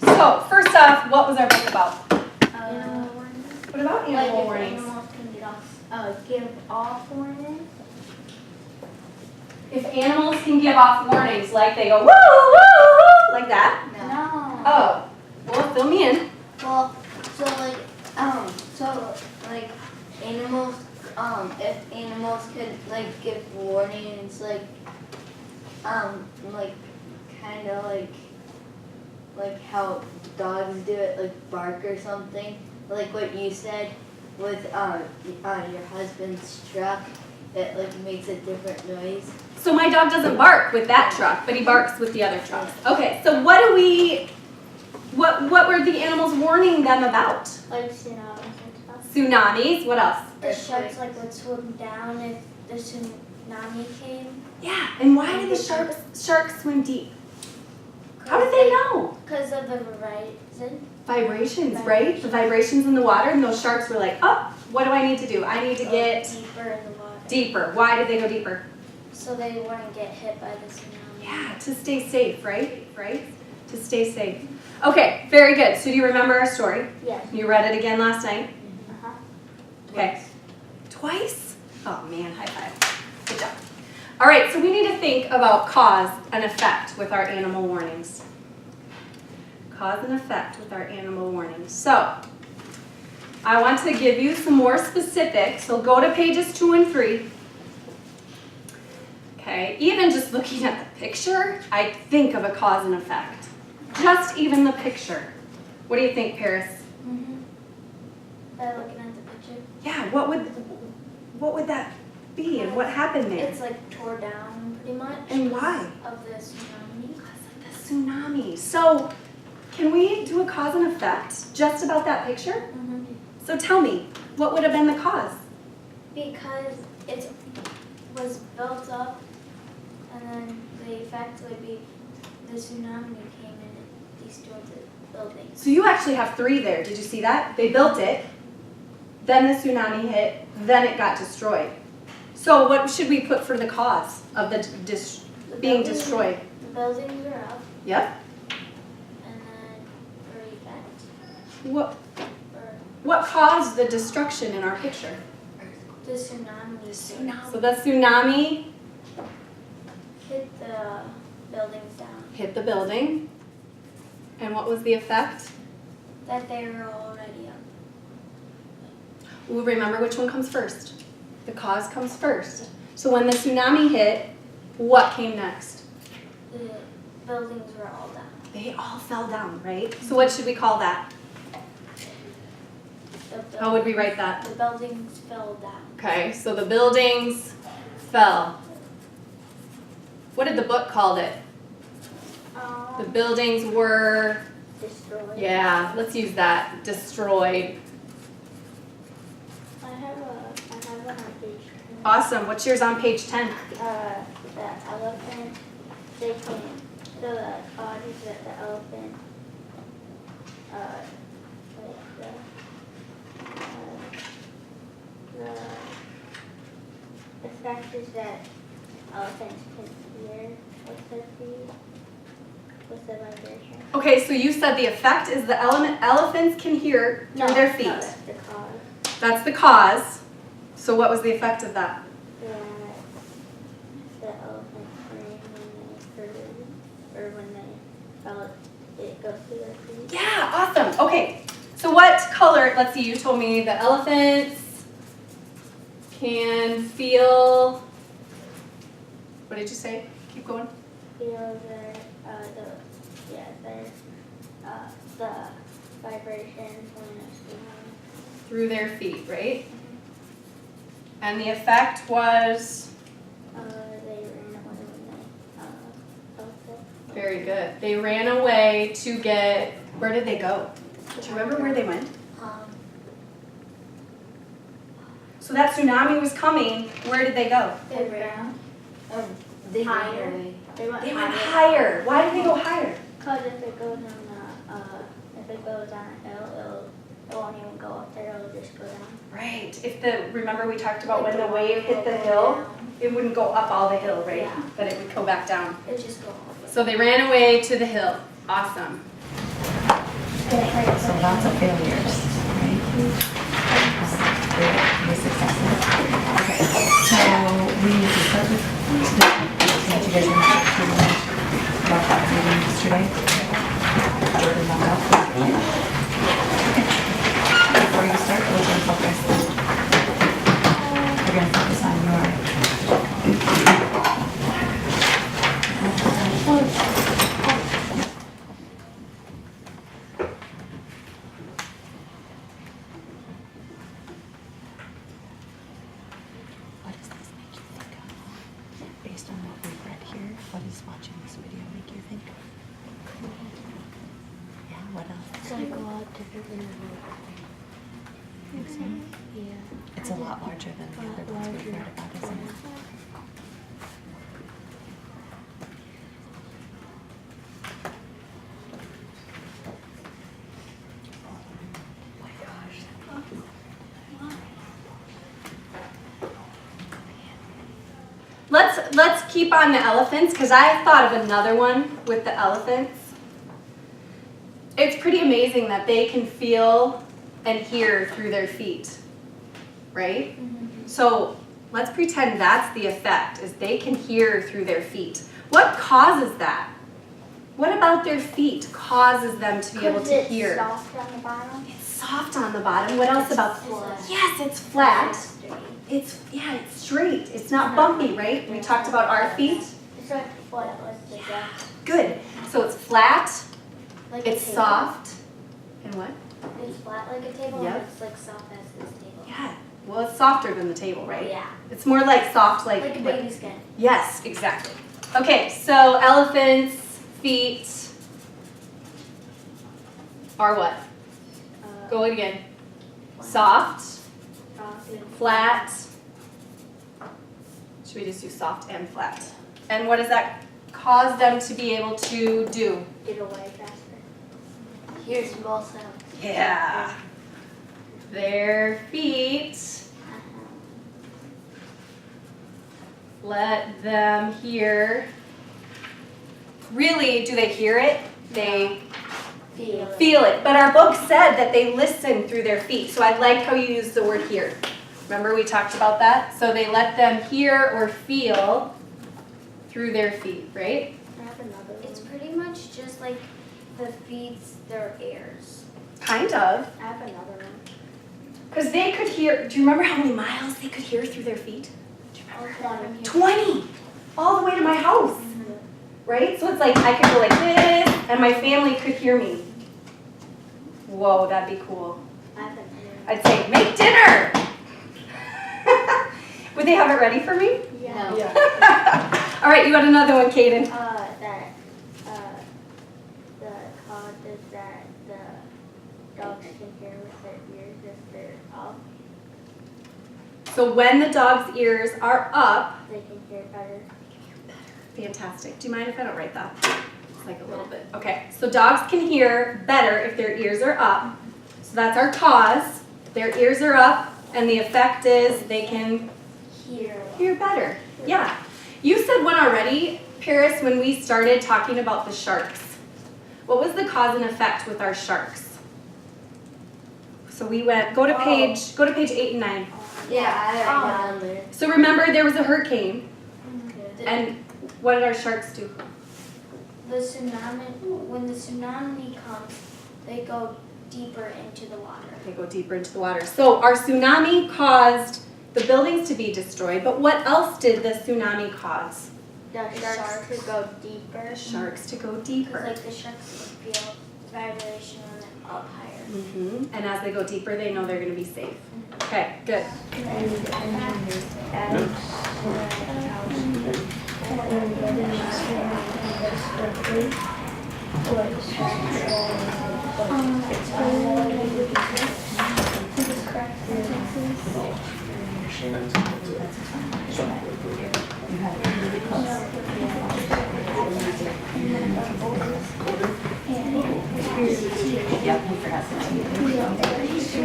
So first off, what was our book about? What about animal warnings? Animals can give off warnings. If animals can give off warnings, like they go woo, woo, woo, like that? No. Oh, well, fill me in. Well, so animals, if animals could like give warnings, like kind of like how dogs do it, like bark or something, like what you said with your husband's truck, it like makes a different noise. So my dog doesn't bark with that truck, but he barks with the other trucks. Okay, so what were the animals warning them about? Like tsunamis and stuff. Tsunamis, what else? The sharks would swim down if the tsunami came. Yeah, and why do the sharks swim deep? How did they know? Because of the horizon. Vibrations, right? The vibrations in the water, and those sharks were like, oh, what do I need to do? I need to get Deeper in the water. deeper. Why did they go deeper? So they wouldn't get hit by the tsunami. Yeah, to stay safe, right? Right? To stay safe. Okay, very good. So do you remember our story? Yes. You read it again last night? Uh-huh. Okay. Twice? Oh man, high five. Good job. All right, so we need to think about cause and effect with our animal warnings. Cause and effect with our animal warnings. So, I want to give you some more specifics. So go to pages 2 and 3. Okay, even just looking at the picture, I think of a cause and effect. Just even the picture. What do you think, Paris? Mm-hmm. By looking at the picture. Yeah, what would that be and what happened there? It's like tore down pretty much. And why? Of the tsunami. Because of the tsunami. So, can we do a cause and effect just about that picture? Mm-hmm. So tell me, what would have been the cause? Because it was built up, and then the effect would be the tsunami came in and destroyed the buildings. So you actually have 3 there. Did you see that? They built it, then the tsunami hit, then it got destroyed. So what should we put for the cause of the being destroyed? The buildings are up, Yep. and then for effect, What or caused the destruction in our picture? the tsunami. So the tsunami Hit the buildings down. hit the building. And what was the effect? That they were already up. Well, remember which one comes first? The cause comes first. So when the tsunami hit, what came next? The buildings were all down. They all fell down, right? So what should we call that? How would we write that? The buildings fell down. Okay, so the buildings fell. What did the book call it? The buildings were, Destroyed. yeah, let's use that, destroyed. I have one on page 10. Awesome, what's yours on page 10? The elephant, they came, so the cause is that the elephant, the effect is that elephants can hear with the vibration. Okay, so you said the effect is the elephants can hear through their feet. No, that's the cause. That's the cause. So what was the effect of that? That the elephants scream when they heard, or when they felt it go through their feet. Yeah, awesome. Okay, so what color, let's see, you told me the elephants can feel, what did you say? Keep going. Feel their, the vibrations when it's tsunami. Through their feet, right? And the effect was? They ran away when they felt it. Very good. They ran away to get, where did they go? Do you remember where they went? So that tsunami was coming, where did they go? They ran. They Higher. ran away. They went They went higher. Why did they go higher? Because if it goes on if it goes down a hill, it won't even go up there, it'll just go down. Right. Remember we talked about when the wave hit the hill, it wouldn't go up all the hill, right? Yeah. But it would go back down. It would just go up. So they ran away to the hill. Awesome. So lots of failures, right? The successes. Okay, so we need to start with today. Did you guys want to talk about that meeting yesterday? Jordan, not out. Okay. Before you start, we're going to focus. We're going to focus on your what does this make you think of? Based on what we've read here, what does watching this video make you think of? Yeah, what else? It's like a lot different than the world. Think so? Yeah. It's a lot larger than the other ones we've read about, isn't it? Let's keep on the elephants because I thought of another one with the elephants. It's pretty amazing that they can feel and hear through their feet, right? So let's pretend that's the effect, is they can hear through their feet. What causes that? What about their feet causes them to be able to hear? It's soft on the bottom. It's soft on the bottom. What else about? flat. Yes, it's flat. It's It's straight. It's not bumpy, right? We talked about our feet. It's like flat like the grass. Good. So it's flat. Like a It's table. soft. And what? It's flat like a table, Yep. and it's like soft as this table. Yeah. Well, it's softer than the table, right? Yeah. It's more like soft, like Like a baby skin. Yes, exactly. Okay, so elephants' feet are what? Go it again. Soft, Soft and flat. Should we just do soft and flat? And what does that cause them to be able to do? Get away faster. Here's both sounds. Yeah. Their feet, let them hear. Really, do they hear it? They feel it. But our book said that they listen through their feet. So I like how you use the word hear. Remember we talked about that? So they let them hear or feel through their feet, right? I have another one. It's pretty much just like the feeds their ears. Kind of. I have another one. Because they could hear, do you remember how many miles they could hear through their feet? Do you remember? 20! All the way to my house. Right? So it's like I could go like this and my family could hear me. Whoa, that'd be cool. I have another one. I'd say, make dinner! Would they have it ready for me? Yeah. All right, you got another one, Kaden. The cause is that the dogs can hear with their ears if they're up. So when the dog's ears are up, They can hear better. fantastic. Do you mind if I don't write that? It's like a little bit. Okay, so dogs can hear better if their ears are up. So that's our cause. Their ears are up, and the effect is they can hear better. Yeah. You said one already, Paris, when we started talking about the sharks. What was the cause and effect with our sharks? So we went, go to page 8 and 9. Yeah, I remember. So remember there was a hurricane, Okay. and what did our sharks do? The tsunami, when the tsunami comes, they go deeper into the water. They go deeper into the water. So our tsunami caused the buildings to be destroyed, but what else did the tsunami cause? The sharks could go deeper. The sharks to go Because deeper. like the sharks can feel vibration and then up higher. And as they go deeper, they know they're going to be safe. Okay, good. Yep, he forgot to tell you.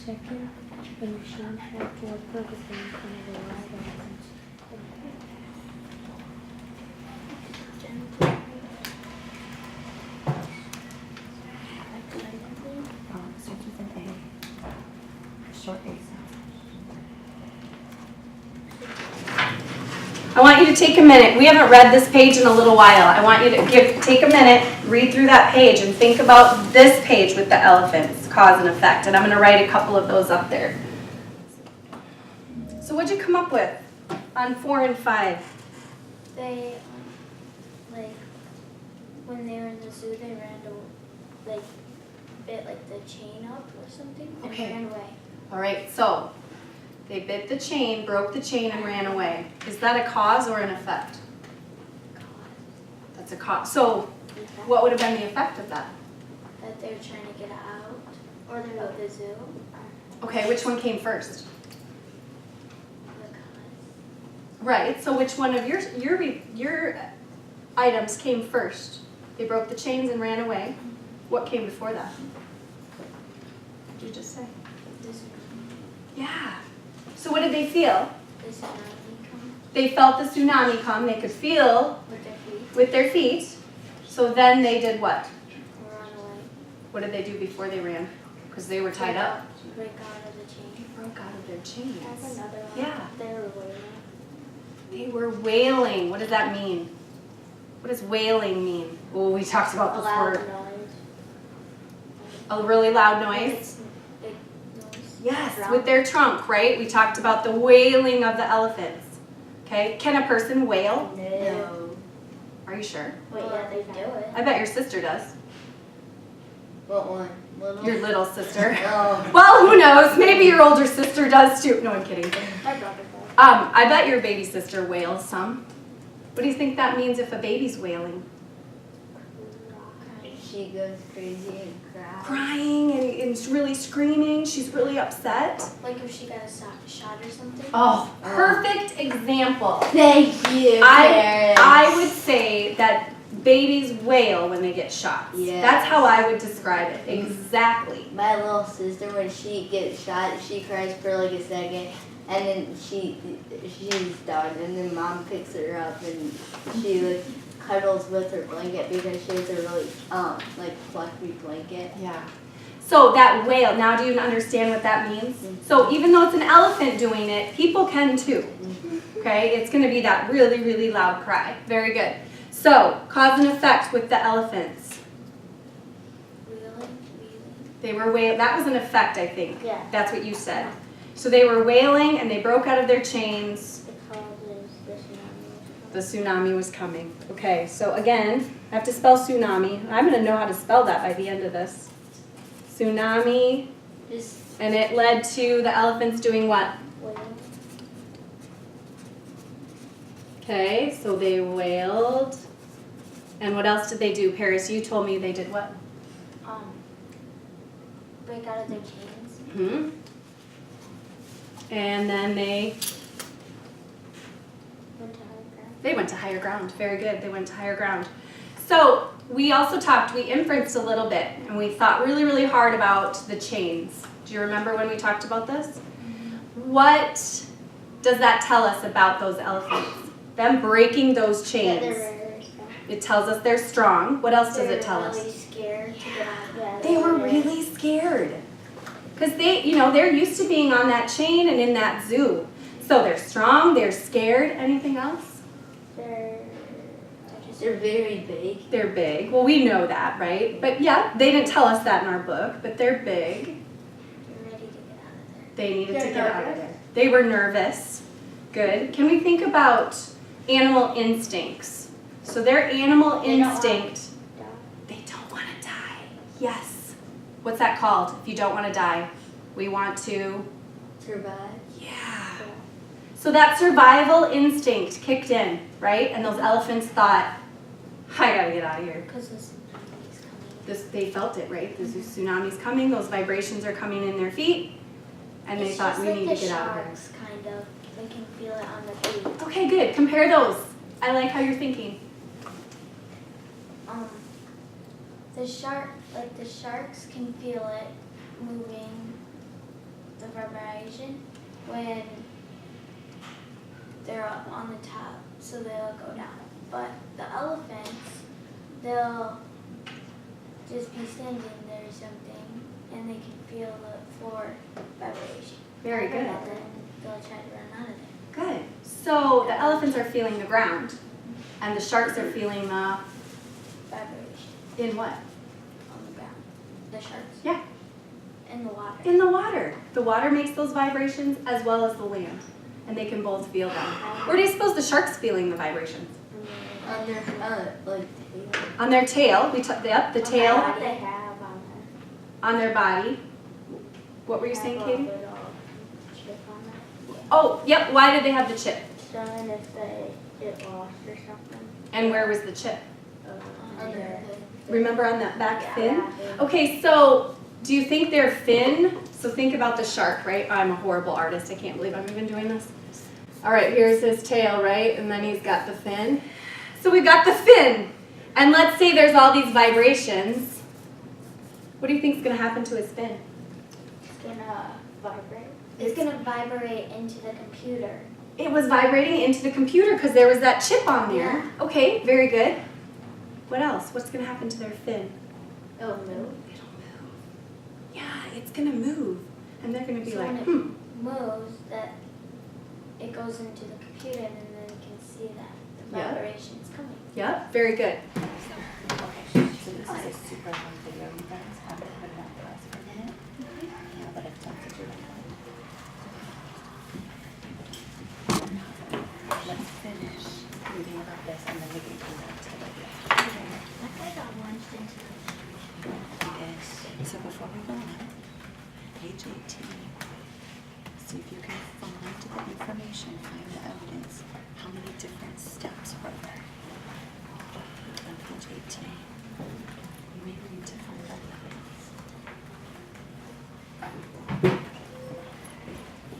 Second, the machine had to work perfectly in front of the live elephants. Starts with an A. Short A sound. I want you to take a minute. We haven't read this page in a little while. I want you to take a minute, read through that page, and think about this page with the elephants, cause and effect. And I'm going to write a couple of those up there. So what'd you come up with on 4 and 5? They, like, when they were in the zoo, they ran to, like, bit, like, the chain up or something and Okay. ran away. All right, so they bit the chain, broke the chain, and ran away. Is that a cause or an effect? That's a cause. So what would have been the effect of that? That they were trying to get out, or they're at the zoo. Okay, which one came first? The cause. Right, so which one of your items came first? They broke the chains and ran away. What came before that? What did you just say? The tsunami. Yeah. So what did they feel? The tsunami come They felt the tsunami come. They could feel with their feet with their feet. So then they did what? and run away. What did they do before they ran? Because they were tied up. Break out of the chain. Broke out of their That's chains. another one. Yeah. They were wailing. They were wailing. What does that mean? What does wailing mean? Oh, we talked about A this loud word. noise. A really loud noise. It's big noise. Yes, Drum. with their trunk, right? We talked about the wailing of the elephants. Okay, can a person wail? No. Are you sure? Wait, yeah, they do it. I bet your sister does. What one? Little? Your little sister. Oh. Well, who knows? Maybe your older sister does too. No, I'm kidding. My brother does. I bet your baby sister wails some. What do you think that means if a baby's wailing? She goes crazy and cries. Crying and really screaming. She's really upset. Like if she got a shot or something. Oh, perfect example. Thank you, I would say that babies wail when they get shots. Yes. That's how I would describe it. Exactly. My little sister, when she gets shot, she cries for like a second, and then she's done, and then mom picks her up and she like cuddles with her blanket because she has a really like fluffy blanket. Yeah. So that wail, now do you understand what that means? So even though it's an elephant doing it, people can too. Okay, it's going to be that really, really loud cry. Very good. So, cause and effect with the elephants. Wheeling. They were wailing. That was an effect, I think. Yeah. That's what you said. So they were wailing and they broke out of their chains. The cause is the tsunami. The tsunami was coming. Okay, so again, I have to spell tsunami. I'm going to know how to spell that by the end of this. Tsunami, Just and it led to the elephants doing what? wailing. Okay, so they wailed. And what else did they do? Paris, you told me they did what? Break out of their chains. Hmm. And then they Went to high ground. went to higher ground. Very good. They went to higher ground. So we also we inferenced a little bit, and we thought really, really hard about the chains. Do you remember when we talked about this? What does that tell us about those elephants? Them breaking those Yeah, chains. they're very strong. It tells us they're strong. What else does it tell They're really us? scared to get out. Yeah, They were really scared. Because they're used to being on that chain and in that zoo. So they're strong, they're scared. Anything else? They're very big. They're big. Well, we know that, right? But yeah, they didn't tell us that in our book, but they're big. They're ready to get out of there. They needed to They're get out of nervous. there. They were nervous. Good. Can we think about animal instincts? So their animal They don't want instinct, Die. they don't want to die. Yes. What's that called if you don't want to die? We want to, Survive. yeah. So that survival instinct kicked in, right? And those elephants thought, I gotta get out of here. Because the tsunami's coming. They felt it, right? The tsunami's coming, those vibrations are coming in their feet, and they thought, we need to get out of here. It's just like the sharks, kind of. They can feel it on their feet. Okay, good. Compare those. I like how you're thinking. The sharks can feel it moving, the vibration, when they're up on the top, so they'll go down. But the elephants, they'll just be standing there or something, and they can feel the floor vibration. Very good. And then they'll try to run out of there. Good. So the elephants are feeling the ground, and the sharks are feeling the, Vibration in what? on the ground. The sharks. Yeah. In the water. In the water. The water makes those vibrations as well as the land, and they can both feel them. Where do you suppose the sharks feeling the vibrations? On their tail. On their tail. Yep, the tail. What they have on On their body. What were you saying, Katie? Little chip on it. Oh, yep. Why did they have the chip? So then if they get lost or something. And where was the chip? On their Remember on that back fin? Yeah. Okay, so do you think their fin, so think about the shark, right? I'm a horrible artist. I can't believe I'm even doing this. All right, here's his tail, right? And then he's got the fin. So we've got the fin. And let's say there's all these vibrations. What do you think is going to happen to his fin? It's gonna vibrate. It's gonna vibrate into the computer. It was vibrating into the computer because there was that chip on there. Yeah. Okay, very good. What else? What's going to happen to their fin? It'll move. It'll move. Yeah, it's going to move. And they're going to be So like, when it moves, that it goes into the computer, and then you can see that the Yeah. vibration's coming. Yep, very good. So this is a super long video, you guys have to put it on pause for a minute. Yeah, but I've done such a good one. Let's finish reading about this and then we can come back to the video. I got launched into the Okay, so before we go on, page 18, see if you can find the information, find the evidence, how many different steps are there. On page 18, you may need to find the evidence.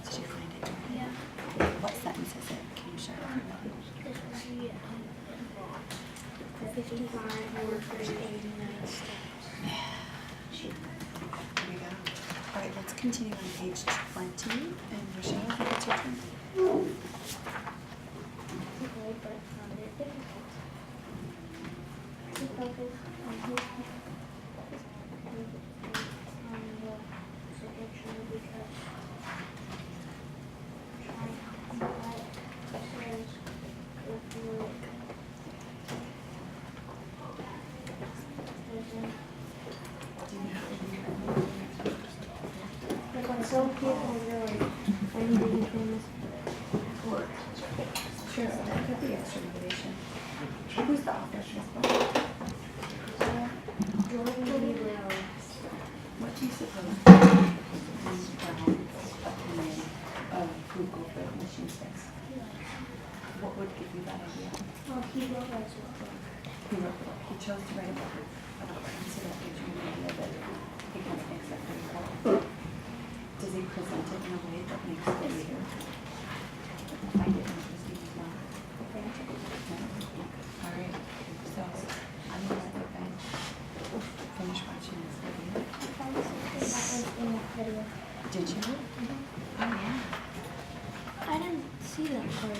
Did you find it? Yeah. What sentence is it? Can you share it with me? The 55 workers in the United States. Here we go. All right, let's continue on page 20. And Rochelle, I think it's your turn. Okay, but it's not very difficult. To focus on his on the signature because trying to comply says if you like when some people really find being famous for Sure, that could be extra motivation. Who's the author of this book? What do you suppose Brown's opinion of Google for machine space? What would give you that idea? well, he wrote as well. He wrote the book. He chose to write a book about Brown, so that gives you an idea that he kind of thinks that pretty cool. Does he present it in a way that makes the reader find it interesting as well? No? All right, so I'm gonna let you guys finish watching this video. That was in that video. Did you? Oh, yeah. I didn't see that part.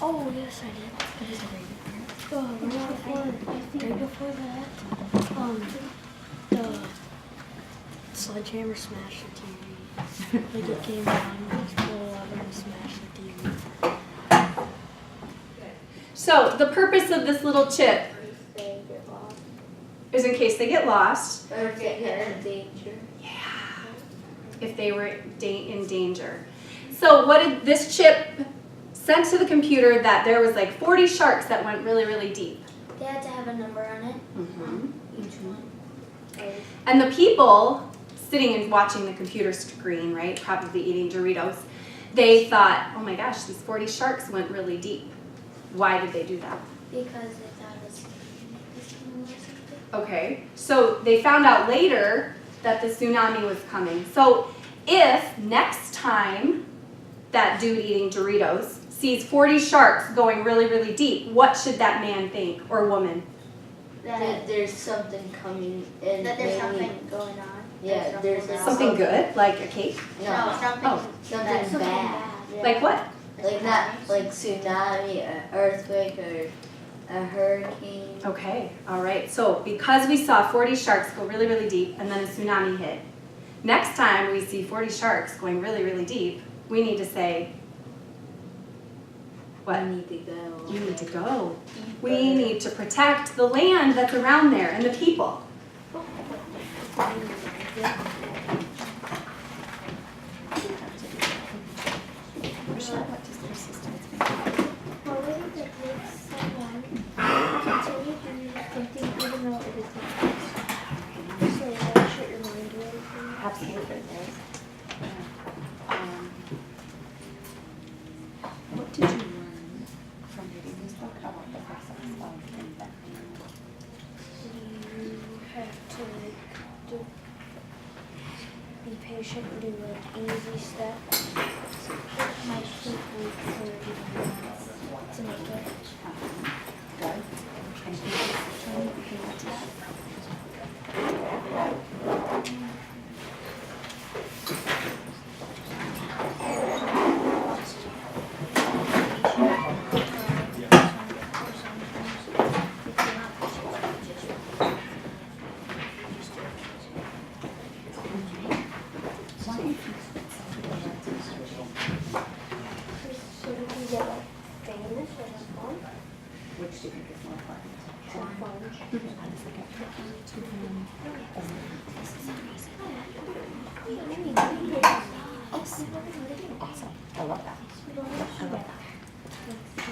Oh, yes, I did. It is a very good part. Right before that, the sledgehammer smashed the TV. Like it came down, it flew over and smashed the TV. So the purpose of this little chip They get lost. is in case they get lost. Or get in danger. Yeah. If they were in danger. So what did this chip sent to the computer that there was like 40 sharks that went really, really deep. They had to have a number on it, Mm-hmm. each one. And the people sitting and watching the computer screen, right, probably eating Doritos, They thought, oh my gosh, these 40 sharks went really deep. Why did they do that? Because they thought it was coming or something. Okay, so they found out later that the tsunami was coming. So if next time that dude eating Doritos sees 40 sharks going really, really deep, what should that man think or woman? That there's something coming in. That there's maybe- something going on. Yeah, there's Something good, like a cake? No, something, Oh. something bad. Yeah. Like what? Like not like tsunami, an earthquake, or a hurricane. Okay, all right. So because we saw 40 sharks go really, really deep and then a tsunami hit, next time we see 40 sharks going really, really deep, we need to say, what? We need to go. You need to go. We need to protect the land that's around there and the people. How would it make someone continue doing something even though it is not? So like shut your mind away. Absolutely. What did you learn from reading this book about the process of infecting? You have to do, be patient and do like easy steps. It might take weeks or even months to make it. Good. And you just try to be able to So we can get like famous or something. which do you think is more important? Awesome. I love that. I love that.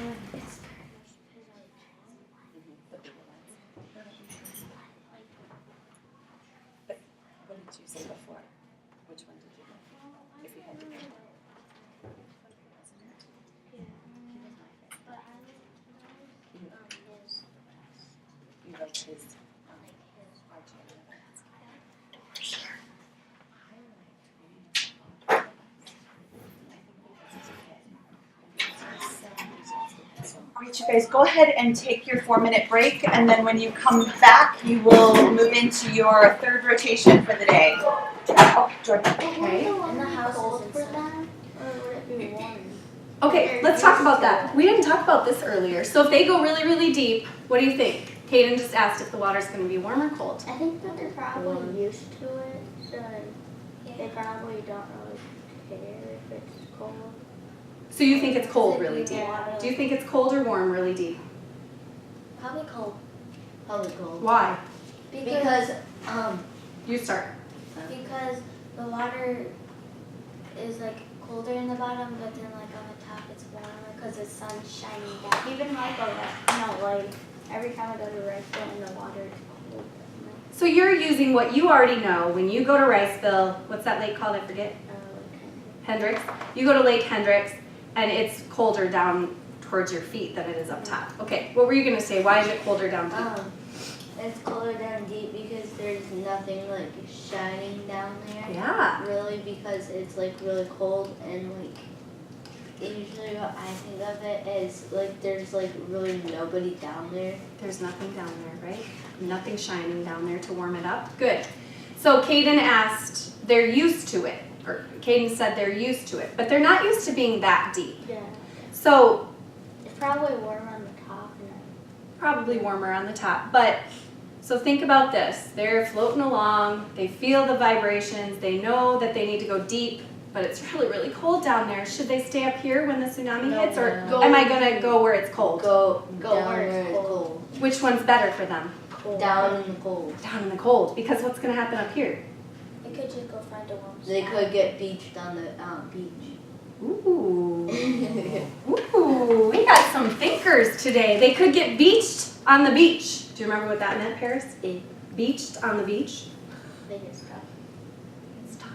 But what did you say before? Which one did you like? If you had to pick one. You liked his arching. For sure. I liked reading about All right, you guys, go ahead and take your 4-minute break, and then when you come back, you will move into your third rotation for the day. Oh, Jordan. Okay. And the house is for them, or would it be warm? Okay, let's talk about that. We didn't talk about this earlier. So if they go really, really deep, what do you think? Kaden just asked if the water's going to be warm or cold. I think that they're probably used to it, so they probably don't really care if it's cold. So you think it's cold really deep? Yeah. Do you think it's cold or warm really deep? Probably cold. Probably cold. Why? Because You start. Because the water is like colder in the bottom, but then like on the top it's warmer because the sun's shining down. Even like every time I go to Riceville and the water is cold. So you're using what you already know when you go to Riceville. What's that lake called? I forget. Hendricks. You go to Lake Hendricks and it's colder down towards your feet than it is up top. Okay, what were you going to say? Why is it colder down deep? it's colder down deep because there's nothing like shining down there. Yeah. Really, because it's like really cold and like usually what I think of it is like there's like really nobody down there. There's nothing down there, right? Nothing shining down there to warm it up. Good. So Caden asked, they're used to it. Or Caden said they're used to it, but they're not used to being that deep. Yeah. So It's probably warm on the top and then probably warmer on the top. But so think about this. They're floating along. They feel the vibrations. They know that they need to go deep, but it's really, really cold down there. Should they stay up here when the tsunami hits, or no. am I going to go where it's cold? Go Go down where it's where it's cold. cold. Which one's better for them? cold. Down in the cold. Down in the cold. Because what's going to happen up here? They could just go find a warm They spot. could get beached on the beach. Ooh. Ooh, we got some thinkers today. They could get beached on the beach. Do you remember what that meant, Paris? They Beached on the beach? get stuck. Get stuck.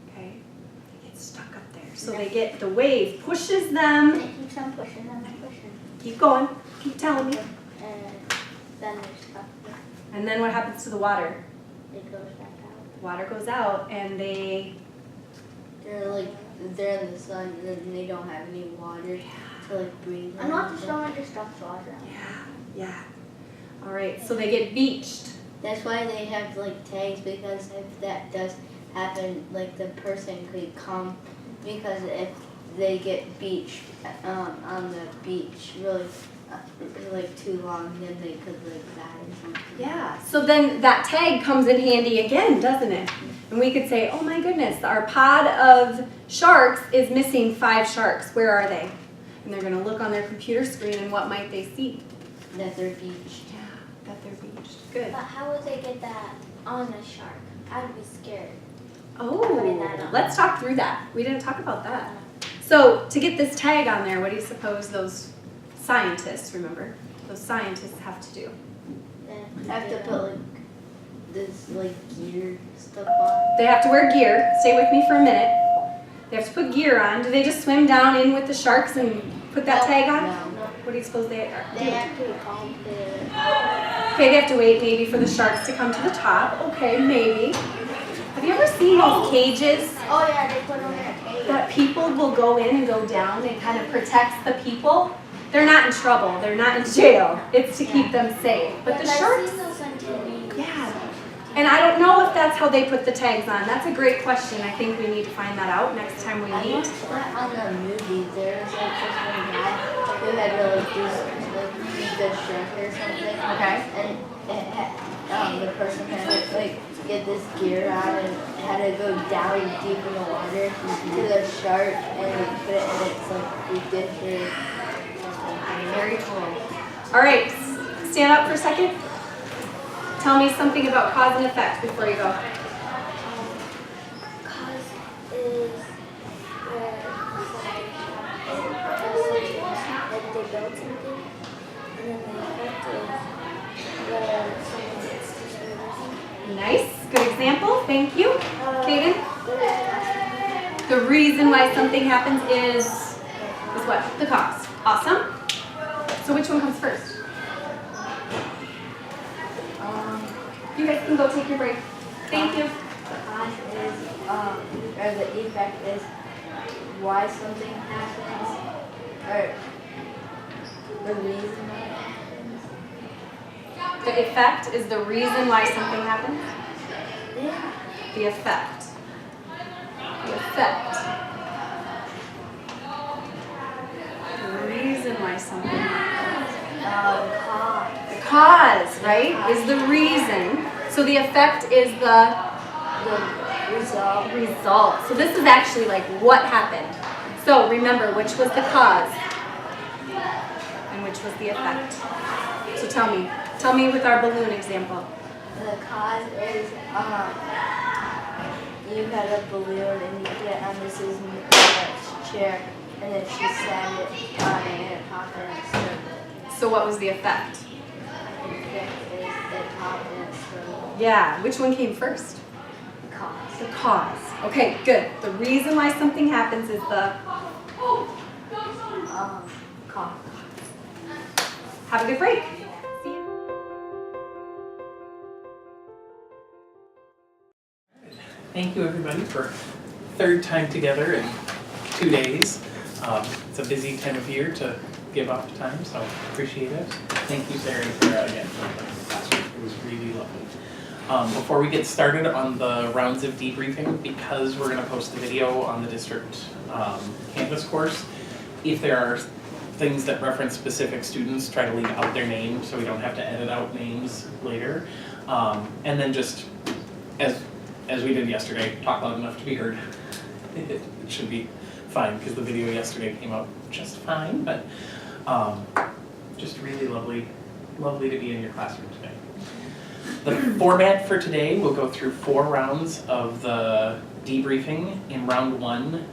Okay. They get stuck up there. So they get, the wave pushes them. It keeps on pushing them and pushing. Keep going, keep telling me. And then there's stuff. And then what happens to the water? It goes back out. Water goes out and they're in the sun and then they don't have any water to like breathe. I'm not just throwing destructive water. yeah. All right, so they get beached. That's why they have like tags, because if that does happen, like the person could come, because if they get beached on the beach really like too long, then they could like die or something. Yeah, so then that tag comes in handy again, doesn't it? And we could say, oh my goodness, our pod of sharks is missing 5 sharks. Where are they? And they're going to look on their computer screen, and what might they see? That they're beached. Yeah, that they're beached. Good. But how would they get that on a shark? I'd be scared. Oh, that on. let's talk through that. We didn't talk about that. So to get this tag on there, what do you suppose those scientists, remember, those scientists have to do? I have to put like this like gear stuff on. They have to wear gear. Stay with me for a minute. They have to put gear on. Do they just swim down in with the sharks and put that tag on? No. What do you suppose they are? They have to call the Okay, they have to wait maybe for the sharks to come to the top. Okay, maybe. Have you ever seen those cages Oh yeah, they put them in a cage. that people will go in and go down and kind of protects the people? They're not in trouble. They're not in jail. It's to keep them safe. But the sharks, I've seen those on TV. yeah. And I don't know if that's how they put the tags on. That's a great question. I think we need to find that out next time we I meet. watched that on the movie. There was like this one guy who had to like do like feed the shark or something. Okay. And it had, the person had to like get this gear on and had to go down deep in the water to the shark and put it in its like food dish or something. Very cool. All right, stand up for a second. Tell me something about cause and effect before you go. Cause is where like they build something, and then the effect is where someone gets destroyed or something. Nice, good example. Thank you. Kaden? The reason The reason why something happens is what? The cause. Awesome. So which one comes first? You guys can go take your break. Thank you. The cause is, or the effect is why something happens, or the reason why it happens. The effect is the reason why something happens? Yeah. The effect. The effect. The reason why something happens. Cause. The cause, right, is the reason. So the effect is the result. So this is actually like what happened. So remember, which was the cause and which was the effect. So tell me with our balloon example. The cause is, you had a balloon and you put it on Mrs. chair and then she sat it on it and it popped and it exploded. So what was the effect? The effect is it popped and it exploded. Yeah, which one came first? Cause. The cause. Okay, good. The reason why something happens is the Cause. have a good break. See you. Thank you, everybody, for third time together in 2 days. It's a busy time of year to give up time, so appreciate it. Thank you, Sarah and Sarah, again for the classroom. It was really lovely. Before we get started on the rounds of debriefing, because we're going to post the video on the district Canvas course, if there are things that reference specific students, try to leave out their name so we don't have to edit out names later. And then just, as we did yesterday, talk loud enough to be heard. It should be fine because the video yesterday came out just fine, but just really lovely to be in your classroom today. The format for today, we'll go through 4 rounds of the debriefing. In round 1,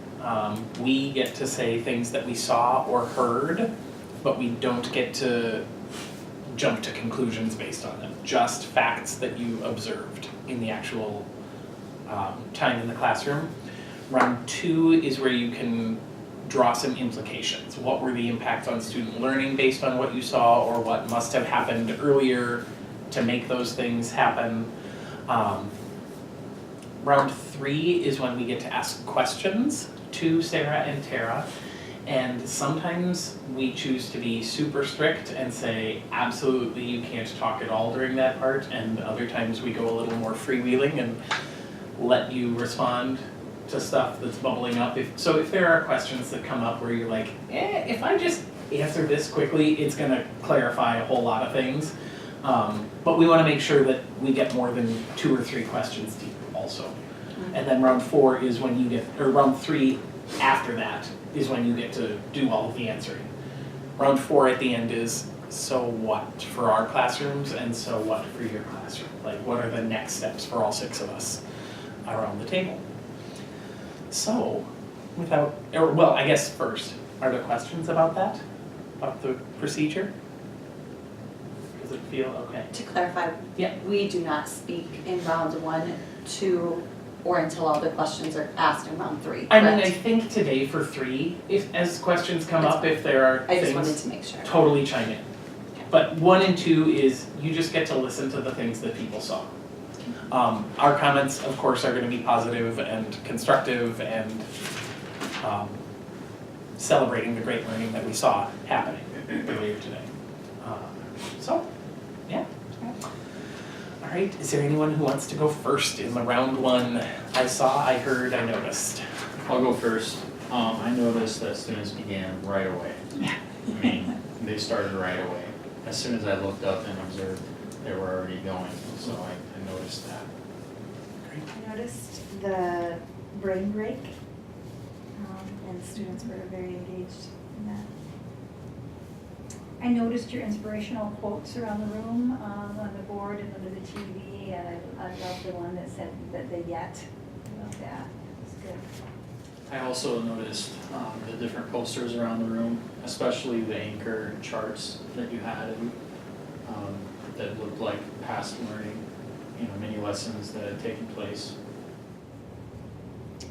we get to say things that we saw or heard, but we don't get to jump to conclusions based on them, just facts that you observed in the actual time in the classroom. Round 2 is where you can draw some implications. What were the impacts on student learning based on what you saw, or what must have happened earlier to make those things happen? Round 3 is when we get to ask questions to Sarah and Tara, and sometimes we choose to be super strict and say, absolutely, you can't talk at all during that part, and other times we go a little more freewheeling and let you respond to stuff that's bubbling up. If there are questions that come up where you're like, if I just answer this quickly, it's gonna clarify a whole lot of things. But we wanna make sure that we get more than 2 or 3 questions deep also. And then round 4 is when you get, or round 3 after that is when you get to do all of the answering. Round 4 at the end is, so what for our classrooms and so what for your classroom? Like, what are the next steps for all 6 of us around the table? So, I guess first, are there questions about that? About the procedure? Does it feel okay? To clarify, Yeah. we do not speak in rounds 1, 2, or until all the questions are asked in round 3, I mean, correct? I think today for 3, as questions come That's up, fine. if there are I just wanted things, to make sure. totally chime in. But 1 and 2 is, you just get to listen to the things that people saw. Our comments, of course, are gonna be positive and constructive and celebrating the great learning that we saw happening earlier today. Yeah. All right, is there anyone who wants to go first in the round 1? I saw, I heard, I noticed. I'll go first. I noticed that students began right away. I mean, they started right away. As soon as I looked up and observed, they were already going, so I noticed that. I noticed the brain break, and students were very engaged in that. I noticed your inspirational quotes around the room, on the board and under the TV, and I love the one that said that the yet. I love that. It's good. I also noticed the different posters around the room, especially the anchor charts that you had that looked like past learning, many lessons that had taken place.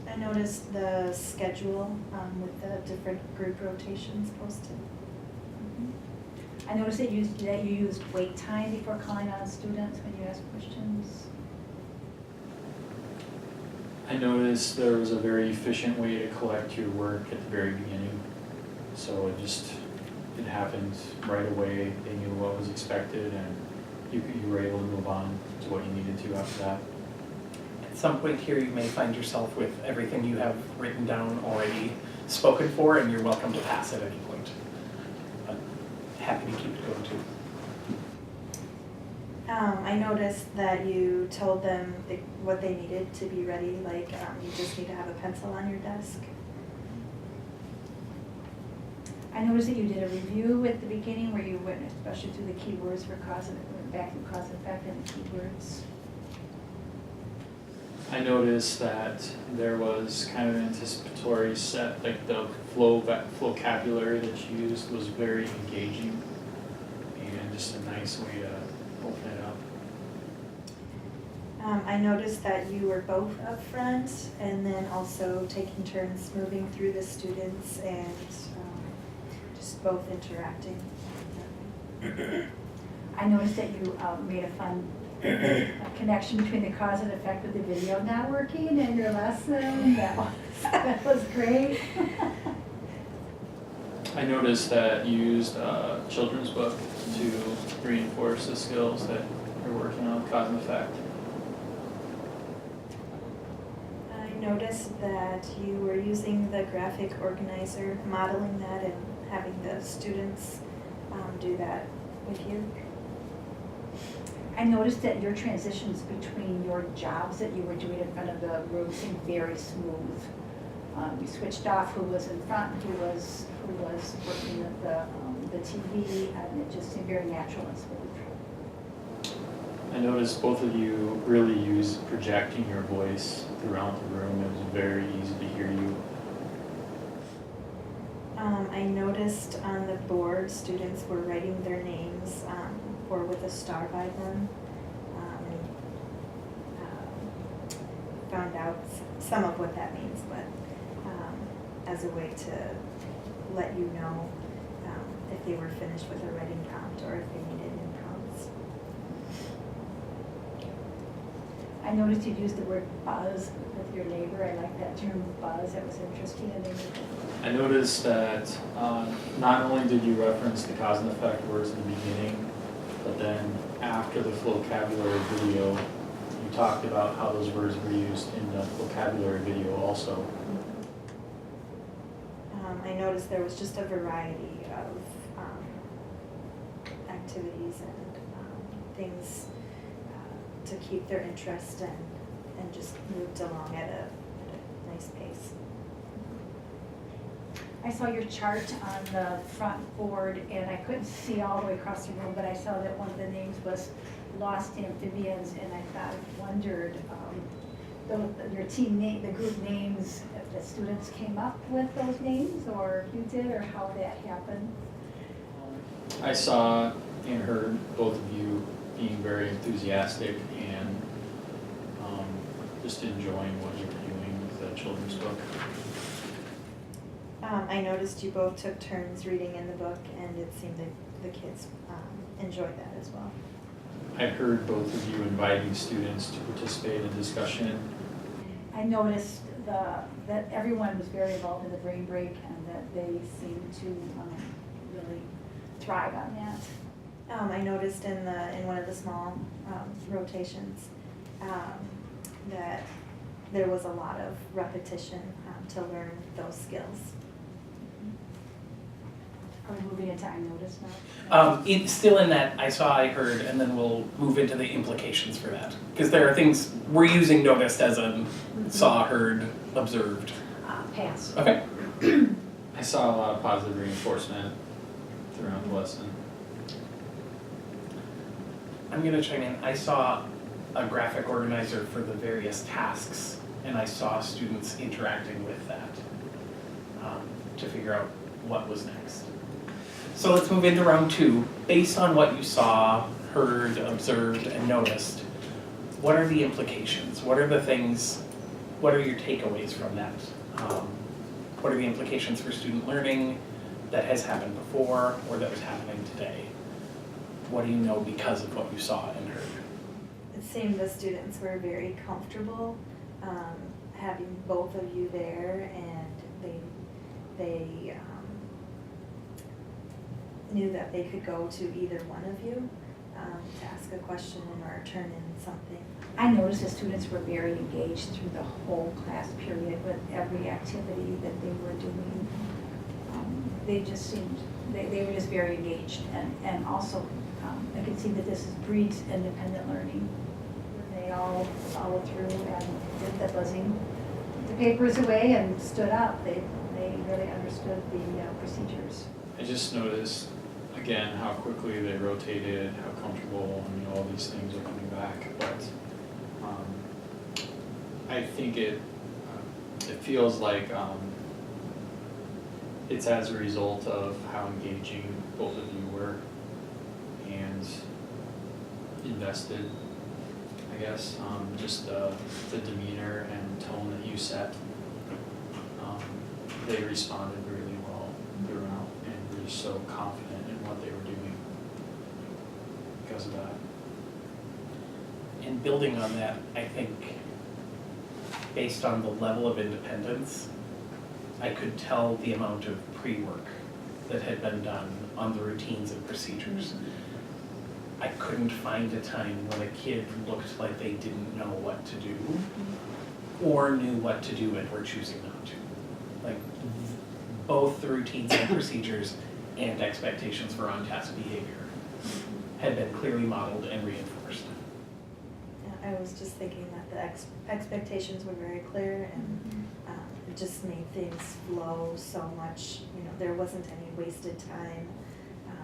I noticed the schedule with the different group rotations posted. I noticed that you used wait time before calling on students when you ask questions. I noticed there was a very efficient way to collect your work at the very beginning. So it happened right away. They knew what was expected, and you were able to move on to what you needed to after that. At some point here, you may find yourself with everything you have written down already spoken for, and you're welcome to pass at any point. But happy to keep it going too. I noticed that you told them what they needed to be ready, like you just need to have a pencil on your desk. I noticed that you did a review at the beginning where you went especially through the keywords for cause and back through cause and effect and the keywords. I noticed that there was kind of an anticipatory set, like the vocabulary that you used was very engaging and just a nice way to open it up. I noticed that you were both up front and then also taking turns moving through the students and just both interacting. I noticed that you made a fun connection between the cause and effect of the video not working and your lesson. That was great. I noticed that you used a children's book to reinforce the skills that you're working on, cause and effect. I noticed that you were using the graphic organizer, modeling that and having the students do that with you. I noticed that your transitions between your jobs that you were doing in front of the room seemed very smooth. You switched off who was in front, who was working with the TV, and it just seemed very natural and smooth. I noticed both of you really used projecting your voice throughout the room. It was very easy to hear you. I noticed on the board students were writing their names or with a star by them. found out some of what that means, but as a way to let you know if they were finished with a writing prompt or if they needed new prompts. I noticed you used the word buzz with your neighbor. I like that term, buzz. That was interesting. And I noticed that not only did you reference the cause and effect words in the beginning, but then after the vocabulary video, you talked about how those words were used in the vocabulary video also. I noticed there was just a variety of activities and things to keep their interest and just moved along at a nice pace. I saw your chart on the front board, and I couldn't see all the way across the room, but I saw that one of the names was Lost Amphibians, and I wondered, your team name, the group names, if the students came up with those names, or you did, or how that happened? I saw and heard both of you being very enthusiastic and just enjoying what you were doing with the children's book. I noticed you both took turns reading in the book, and it seemed that the kids enjoyed that as well. I heard both of you inviting students to participate in discussion. I noticed that everyone was very involved in the brain break, and that they seemed to really thrive on that. I noticed in one of the small rotations that there was a lot of repetition to learn those skills. Are we moving into I noticed now? Still in that I saw, I heard, and then we'll move into the implications for that. Because there are things, we're using noticed as a saw, heard, observed. Pass. Okay. I saw a lot of positive reinforcement throughout the lesson. I'm gonna chime in. I saw a graphic organizer for the various tasks, and I saw students interacting with that to figure out what was next. So let's move into round two. Based on what you saw, heard, observed, and noticed, what are the implications? What are the things, what are your takeaways from that? What are the implications for student learning that has happened before or that was happening today? What do you know because of what you saw and heard? It seemed the students were very comfortable having both of you there, and they knew that they could go to either one of you to ask a question or turn in something. I noticed the students were very engaged through the whole class period with every activity that they were doing. They just seemed, they were just very engaged, and also I could see that this breeds independent learning. They all followed through and did the buzzing the papers away and stood up. They really understood the procedures. I just noticed, again, how quickly they rotated, how comfortable, all these things are coming back. But I think it feels like it's as a result of how engaging both of you were and invested, I guess. Just the demeanor and tone that you set. They responded really well throughout and were so confident in what they were doing because of that. And building on that, I think, based on the level of independence, I could tell the amount of pre-work that had been done on the routines and procedures. I couldn't find a time when a kid looked like they didn't know what to do or knew what to do and were choosing not to. Like, both the routines and procedures and expectations for on-task behavior had been clearly modeled and reinforced. I was just thinking that the expectations were very clear, and it just made things flow so much. There wasn't any wasted time,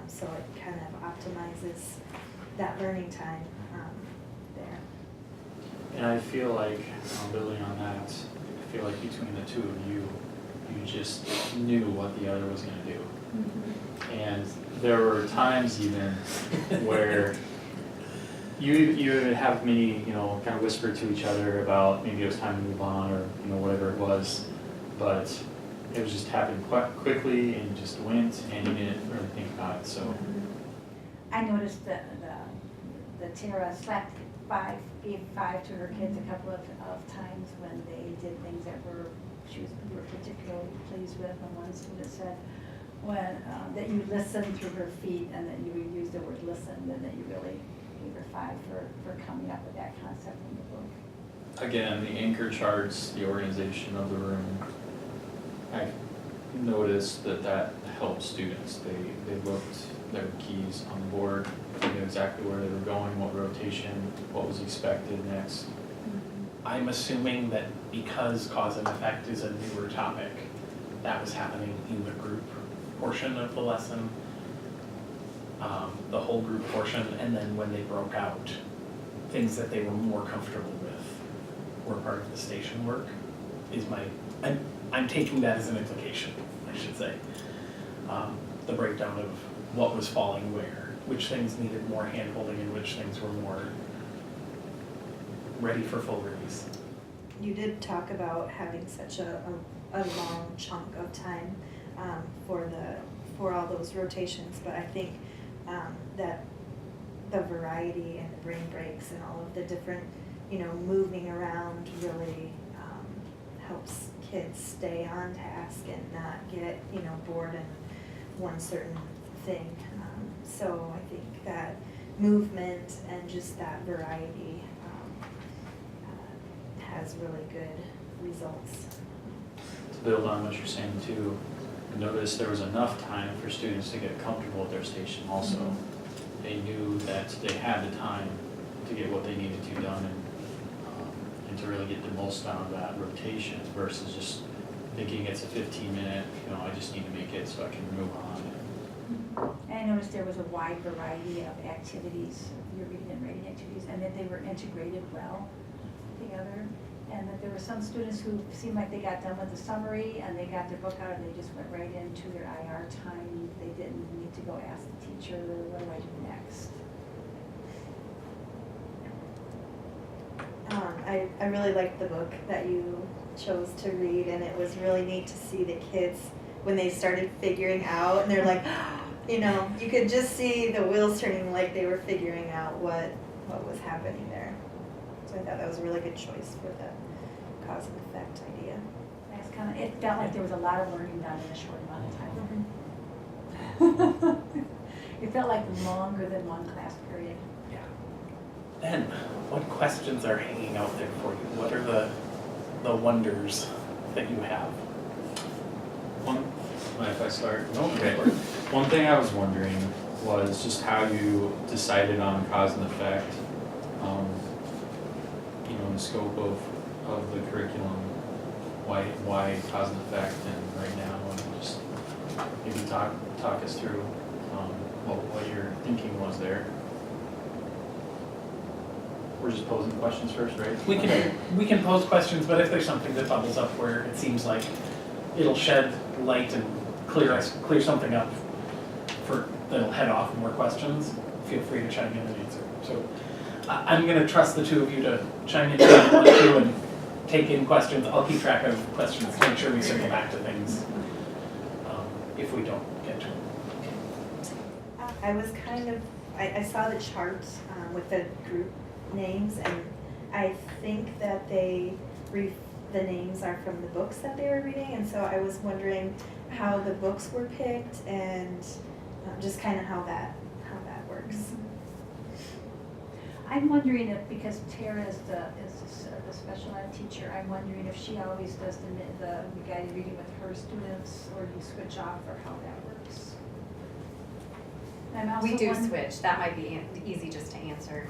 so it kind of optimizes that learning time there. And I feel like, building on that, I feel like between the two of you, you just knew what the other was going to do. And there were times even where You would have me, kind of whisper to each other about maybe it was time to move on or, whatever it was. But it was just happened quite quickly and just went and you didn't really think about it, so. I noticed that the Tara slapped gave five to her kids a couple of times when they did things that we were particularly pleased with. And one student said that you listened through her feet and that you used the word listen, and that you really gave her five for coming up with that concept in the book. Again, the anchor charts, the organization of the room, I noticed that helped students. They looked their keys on the board, they knew exactly where they were going, what rotation, what was expected next. I'm assuming that because cause and effect is a newer topic, that was happening in the group portion of the lesson, the whole group portion, and then when they broke out, things that they were more comfortable with were part of the station work, I'm taking that as an implication, I should say. The breakdown of what was falling where, which things needed more hand-holding and which things were more ready for full release. You did talk about having such a long chunk of time for all those rotations, but I think that the variety and the brain breaks and all of the different, moving around really helps kids stay on task and not get, bored in one certain thing. So I think that movement and just that variety has really good results. To build on what you're saying too, notice there was enough time for students to get comfortable at their station also. Mm-hmm. They knew that they had the time to get what they needed to done and to really get the most out of that rotation versus just thinking it's a 15-minute, I just need to make it so I can move on. And I noticed there was a wide variety of activities, your reading and writing activities, and that they were integrated well together. And that there were some students who seemed like they got done with the summary and they got their book out and they just went right into their IR time. They didn't need to go ask the teacher, what do I do next? I really liked the book that you chose to read, and it was really neat to see the kids when they started figuring out, and they're like, you could just see the wheels turning, like they were figuring out what was happening there. So I thought that was a really good choice for the cause and effect idea. Last comment, it felt like there was a lot of learning done in a short amount of time. It felt like longer than one class period. Yeah. Ben, what questions are hanging out there for you? What are the wonders that you have? If I start? Okay. One thing I was wondering was just how you decided on cause and effect, the scope of the curriculum, why cause and effect, and right now, and just maybe talk us through what your thinking was there. We're just posing questions first, right? We can pose questions, but if there's something that bubbles up where it seems like it'll shed light and clear something up that'll head off more questions, feel free to chime in and answer. So I'm going to trust the two of you to chime in and take in questions. I'll keep track of questions to make sure we circle back to things if we don't get to them. I was I saw the chart with the group names, and I think that the names are from the books that they were reading, and so I was wondering how the books were picked and just kind of how that works. I'm wondering if, because Tara is the special ed teacher, I'm wondering if she always does the guided reading with her students, or do you switch off, or how that works? We do switch. That might be easy just to answer.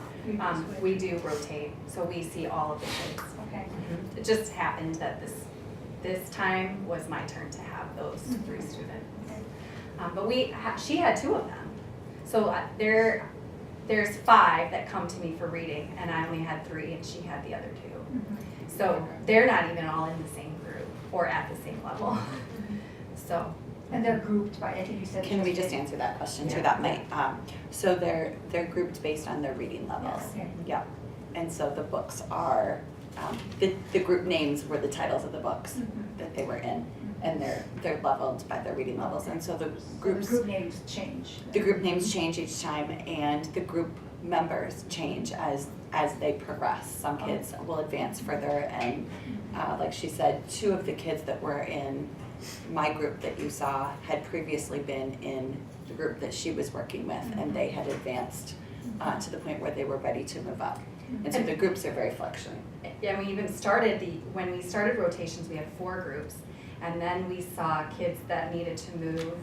We do rotate, so we see all of the kids. Okay. It just happened that this time was my turn to have those three students. But she had two of them. So there's 5 that come to me for reading, and I only had 3, and she had the other 2. So they're not even all in the same group or at the same level. So And they're grouped by, I think you said. Can we just answer that question too? Yeah. That might, so they're grouped based on their reading levels. Okay. Yep. And so the books are, the group names were the titles of the books that they were in. And they're leveled by their reading levels. And so the groups. So the group names change. The group names change each time, and the group members change as they progress. Some kids will advance further, and like she said, 2 of the kids that were in my group that you saw had previously been in the group that she was working with, and they had advanced to the point where they were ready to move up. And so the groups are very fluctuating. Yeah, we even started when we started rotations, we had 4 groups. And then we saw kids that needed to move,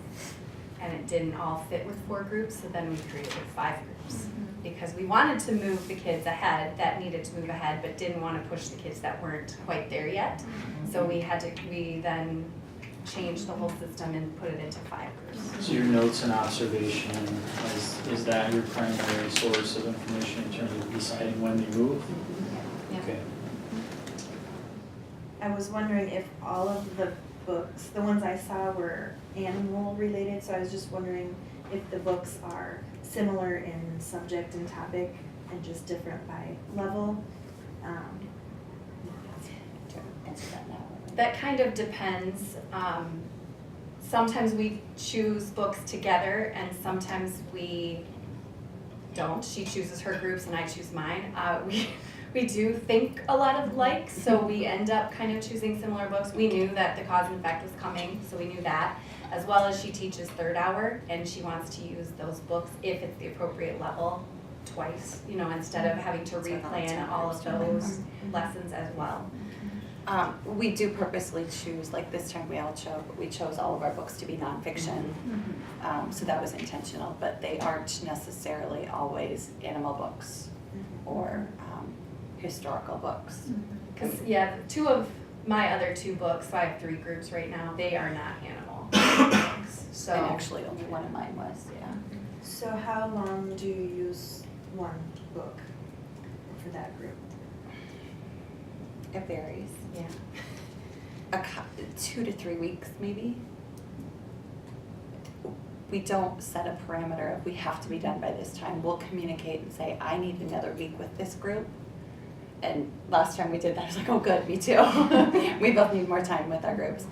and it didn't all fit with 4 groups, so then we created 5 groups. Because we wanted to move the kids ahead that needed to move ahead, but didn't want to push the kids that weren't quite there yet. So we then changed the whole system and put it into 5 groups. So your notes and observation, is that your primary source of information in terms of deciding when they move? Yeah. Okay. I was wondering if all of the books, the ones I saw were animal related, so I was just wondering if the books are similar in subject and topic and just different by level. Answer that now. That kind of depends. Sometimes we choose books together, and sometimes we don't. She chooses her groups and I choose mine. We do think a lot of like, so we end up kind of choosing similar books. We knew that the cause and effect was coming, so we knew that. As well as she teaches 3rd hour, and she wants to use those books if it's the appropriate level twice, instead of having to replan all of those lessons as well. We do purposely choose, like this time we chose all of our books to be nonfiction, so that was intentional, but they aren't necessarily always animal books or historical books. Because, 2 of my other 2 books, so I have 3 groups right now, they are not animal books. So And actually only one of mine was, yeah. So how long do you use one book for that group? It varies. yeah. 2 to 3 weeks maybe. We don't set a parameter of we have to be done by this time. We'll communicate and say, I need another week with this group. And last time we did that, I was like, oh good, me too. We both need more time with our groups.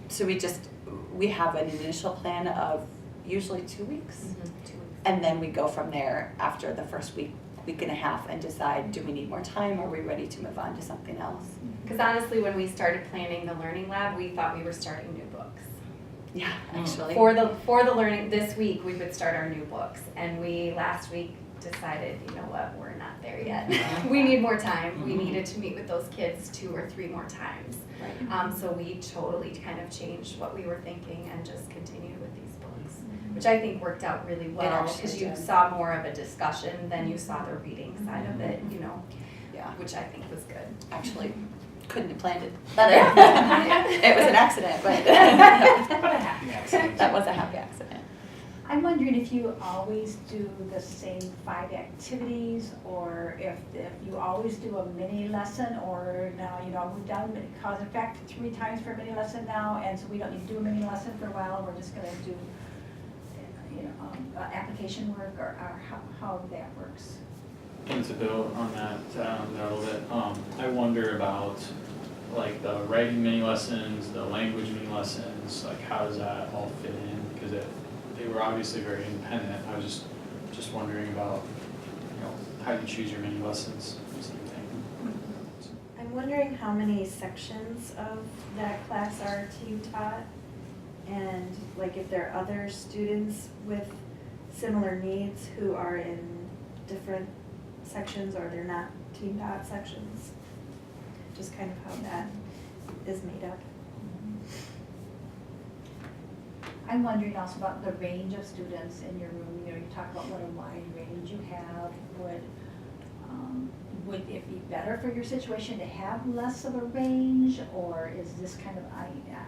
So we have an initial plan of usually 2 weeks. 2 weeks. And then we go from there after the first week and a half and decide, do we need more time? Are we ready to move on to something else? Because honestly, when we started planning the learning lab, we thought we were starting new books. Yeah, actually. For the learning, this week we would start our new books, and we last week decided, you know what, we're not there yet. We need more time. We needed to meet with those kids 2 or 3 more times. Right. So we totally kind of changed what we were thinking and just continued with these books, which I think worked out really well actually because you did. saw more of a discussion than you saw the reading side of it, Yeah, which I think was good. actually couldn't have planned it better. It was an accident, but But a happy accident. that was a happy accident. I'm wondering if you always do the same 5 activities, or if you always do a mini lesson, or now, we've done cause and effect 3 times for a mini lesson now, and so we don't need to do a mini lesson for a while, we're just gonna do, application work, or how that works. And to build on that a little bit, I wonder about like the writing mini lessons, the language mini lessons, like how does that all fit in? Because they were obviously very independent. I was just wondering about, how you choose your mini lessons, same thing. I'm wondering how many sections of that class are to you taught, and like if there are other students with similar needs who are in different sections, or they're not team taught sections. Just kind of how that is made up. I'm wondering also about the range of students in your room. You talk about what a wide range you have. Would it be better for your situation to have less of a range, or is this kind of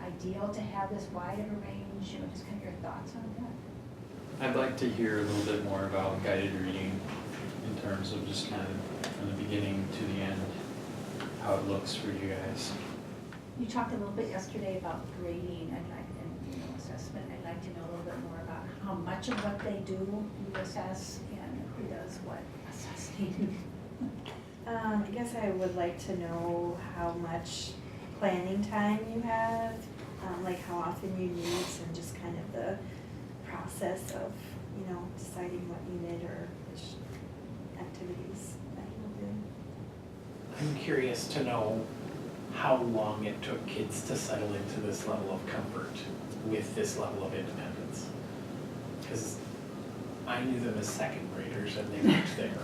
ideal to have this wide of a range? Just kind of your thoughts on that. I'd like to hear a little bit more about guided reading in terms of just kind of from the beginning to the end, how it looks for you guys. You talked a little bit yesterday about grading and so like to know a little bit more about how much of what they do you assess and who does what assessing. I guess I would like to know how much planning time you have, like how often you meet, and just kind of the process of, deciding what unit or which activities that you'll do. I'm curious to know how long it took kids to settle into this level of comfort with this level of independence. Because I knew them as second graders and they weren't there.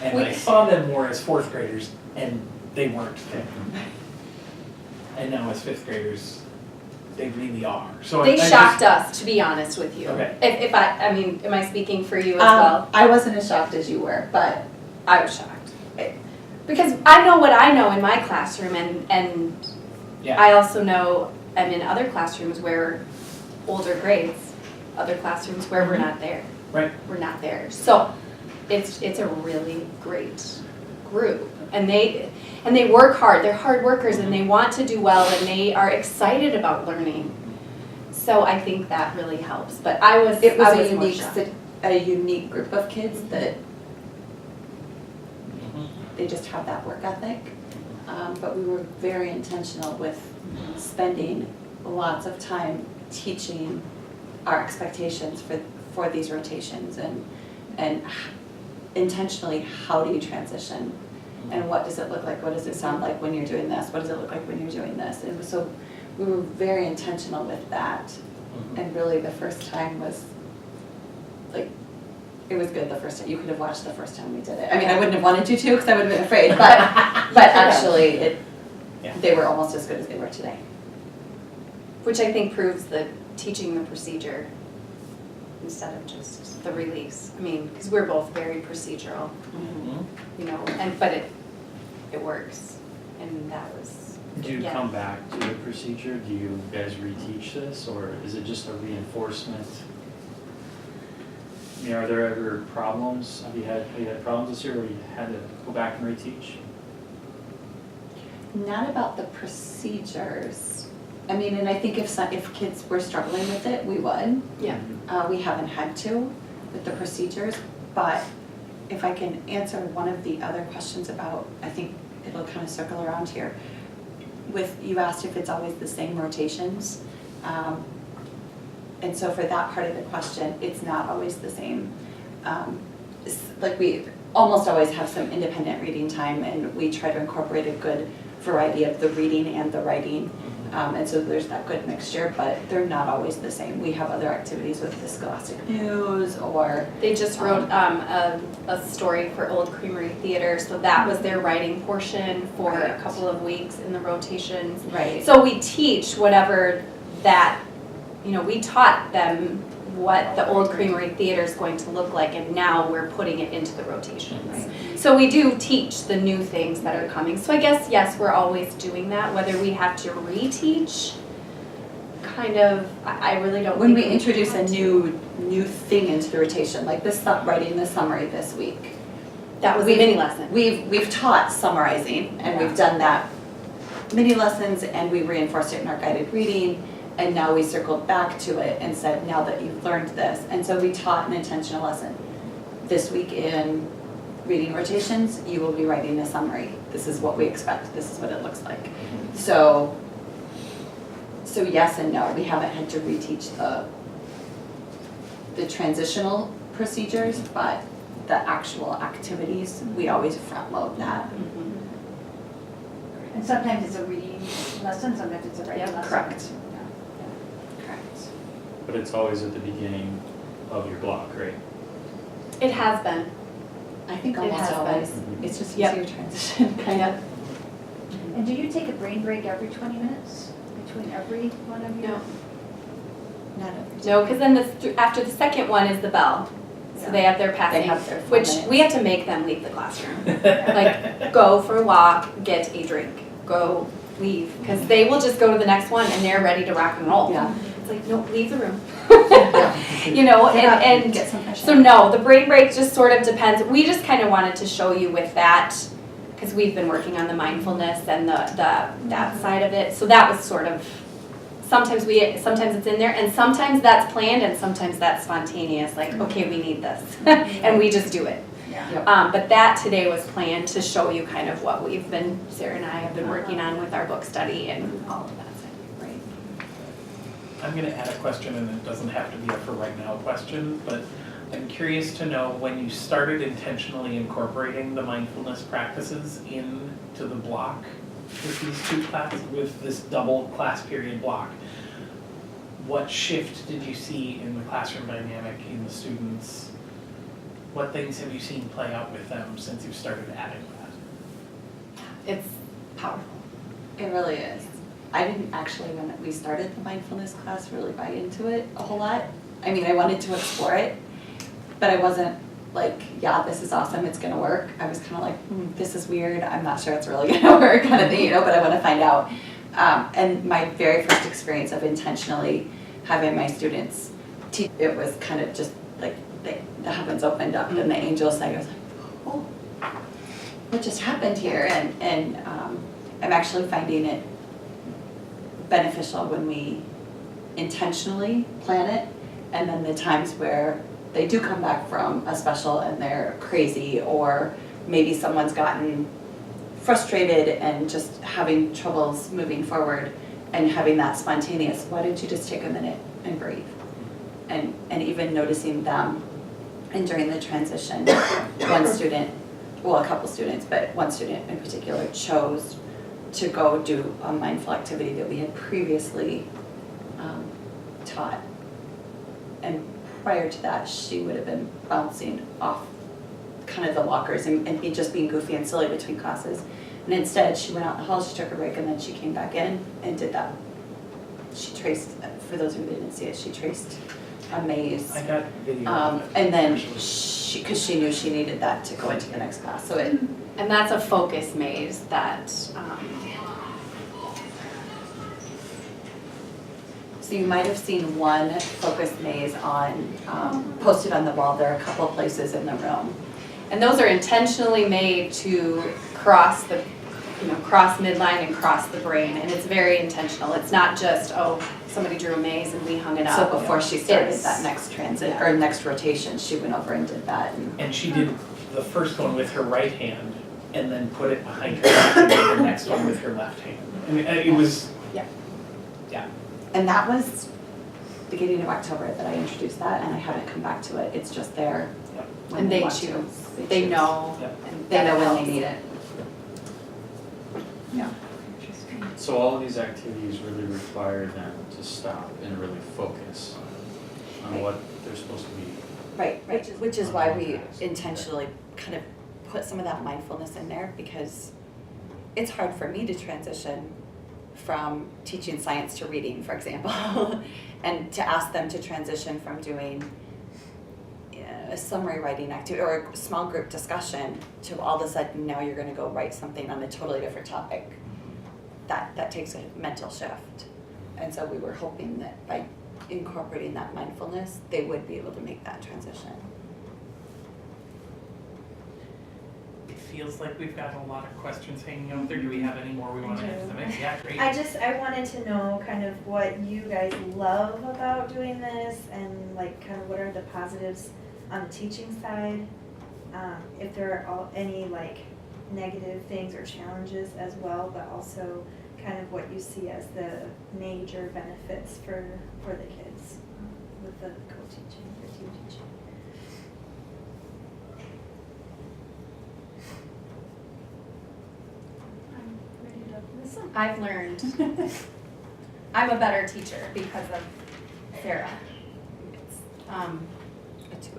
And I saw them more as fourth graders and they weren't there. And now as fifth graders, they really are. So They shocked us, to be honest with you. Okay. If I mean, am I speaking for you as well? I wasn't as shocked as you were, but I was shocked. Because I know what I know in my classroom, and Yeah. I also know I'm in other classrooms where older grades, other classrooms where we're not there. Right. We're not there. So it's a really great group. And they work hard. They're hard workers and they want to do well and they are excited about learning. So I think that really helps. But it was more shocked. a unique group of kids that they just have that work ethic. But we were very intentional with spending lots of time teaching our expectations for these rotations and intentionally how do you transition and what does it look like, what does it sound like when you're doing this, what does it look like when you're doing this. And so we were very intentional with that. And really the first time was like, it was good the first time. You could have watched the first time we did it. I mean, I wouldn't have wanted you to because I would have been afraid, but actually they were almost as good as they were today. Which I think proves the teaching the procedure instead of just the release. I mean, because we're both very procedural, but it works, and that was. Do you come back to the procedure? Do you guys reteach this, or is it just a reinforcement? I mean, are there ever problems? Have you had problems this year where you had to go back and reteach? Not about the procedures. I mean, and I think if kids were struggling with it, we would. Yeah. We haven't had to with the procedures, but if I can answer one of the other questions about, I think it'll kind of circle around here. You asked if it's always the same rotations. And so for that part of the question, it's not always the same. Like we almost always have some independent reading time and we try to incorporate a good variety of the reading and the writing. And so there's that good mixture, but they're not always the same. We have other activities with the Scholastic News or... They just wrote a story for Old Creamery Theater, so that was their writing portion for a couple of weeks in the rotations. Right. So we teach whatever that, we taught them what the Old Creamery Theater is going to look like, and now we're putting it into the rotations. Right. So we do teach the new things that are coming. So I guess, yes, we're always doing that. Whether we have to reteach, kind of, I really don't When think we introduce a new thing into the rotation, like this writing the summary this week. That was a mini lesson. We've taught summarizing, and we've done that mini lessons, and we reinforced it in our guided reading. And now we circled back to it and said, now that you've learned this. And so we taught an intentional lesson. This week in reading rotations, you will be writing a summary. This is what we expect. This is what it looks like. So yes and no. We haven't had to reteach the transitional procedures, but the actual activities, we always front load that. And sometimes it's a reading lesson, sometimes it's a writing lesson. Correct. But it's always at the beginning of your block, right? It has been. I think It almost has always. been. It's just Yep. easier transition, kind of. And do you take a brain break every 20 minutes between every one of you? No. Not every No, because then after the second one is the bell. So they have their passing, They have their 4 which minutes. we have to make them leave the classroom. Like, go for a walk, get a drink, go, leave. Because they will just go to the next one and they're ready to rock and roll. Yeah. It's like, no, leave the room. Get up and get some fresh so air. no, the brain break just sort of depends. We just kind of wanted to show you with that, because we've been working on the mindfulness and that side of it. So that was sort of sometimes it's in there, and sometimes that's planned, and sometimes that's spontaneous, like, okay, we need this, and we just do it. But that today was planned to show you kind of what Sarah and I have been working on with our book study and all of that, right? I'm gonna add a question, and it doesn't have to be a for right now question, but I'm curious to know when you started intentionally incorporating the mindfulness practices into the block with these two classes, with this double class period block, what shift did you see in the classroom dynamic, in the students? What things have you seen play out with them since you've started adding that? It's powerful. It really is. I didn't actually, when we started the mindfulness class, really buy into it a whole lot. I mean, I wanted to explore it, but I wasn't like, yeah, this is awesome, it's gonna work. I was kind of like, this is weird, I'm not sure it's really gonna work kind of thing, but I want to find out. And my very first experience of intentionally having my students teach, it was kind of just like, the heavens opened up and the angels sang. I was like, oh, what just happened here? And I'm actually finding it beneficial when we intentionally plan it, and then the times where they do come back from a special and they're crazy, or maybe someone's gotten frustrated and just having troubles moving forward, and having that spontaneous, why don't you just take a minute and breathe? And even noticing them. And during the transition, one student, well, a couple students, but one student in particular chose to go do a mindful activity that we had previously taught. And prior to that, she would have been bouncing off kind of the lockers and just being goofy and silly between classes. And instead, she went out in the hall, she took a break, and then she came back in and did that. She traced, for those who didn't see it, she traced a maze. I got video. And then because she knew she needed that to go into the next class. So it, and that's a focus maze that, so you might have seen one focus maze on, posted on the wall. There are a couple places in the room. and those are intentionally made to cross cross midline and cross the brain, and it's very intentional. It's not just, oh, somebody drew a maze and we hung it up. So before she started that next transit, or next rotation, she went over and did that. And she did the first one with her right hand, and then put it behind her back, and did the next one with her left hand. And it was, yeah. And that was beginning of October that I introduced that, and I haven't come back to it. It's just there. When And they want choose. to. They know. Yep. And They know when helps. they need it. Yeah. So all of these activities really require them to stop and really focus on what they're supposed to be. Right, which is why we intentionally kind of put some of that mindfulness in there, because it's hard for me to transition from teaching science to reading, for example, and to ask them to transition from doing a summary writing activity or a small group discussion to all of a sudden now you're going to go write something on a totally different topic. That takes a mental shift. And so we were hoping that by incorporating that mindfulness, they would be able to make that transition. It feels like we've got a lot of questions hanging out there. Do we have any more we want to add to the mix? Yeah, great. I wanted to know kind of what you guys love about doing this, and like kind of what are the positives on the teaching side. If there are any like negative things or challenges as well, but also kind of what you see as the major benefits for the kids with the co-teaching, the team teaching. I'm ready to listen. I've learned I'm a better teacher because of Sarah.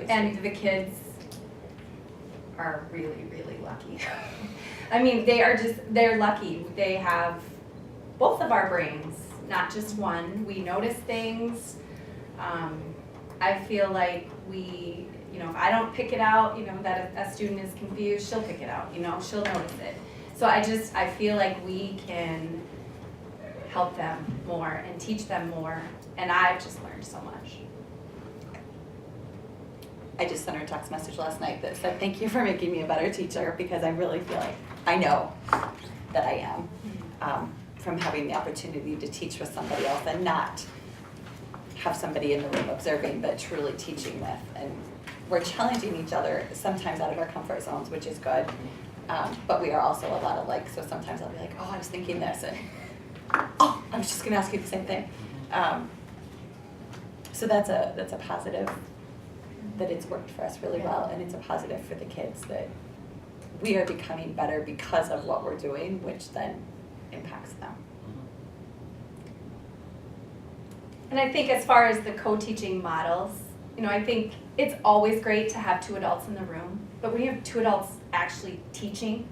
And the kids are really, really lucky. I mean, they're lucky. They have both of our brains, not just one. We notice things. I feel like if I don't pick it out, that a student is confused, she'll pick it out, she'll notice it. So I feel like we can help them more and teach them more, and I've just learned so much. I just sent her a text message last night that said, thank you for making me a better teacher, because I really feel like I know that I am from having the opportunity to teach with somebody else and not have somebody in the room observing, but truly teaching with. And we're challenging each other sometimes out of our comfort zones, which is good. But we are also a lot alike, so sometimes I'll be like, oh, I was thinking this, and oh, I was just gonna ask you the same thing. So that's a positive, that it's worked for us really well, and it's a positive for the kids that we are becoming better because of what we're doing, which then impacts them. And I think as far as the co-teaching models, you know, I think it's always great to have 2 adults in the room, but when you have 2 adults actually teaching,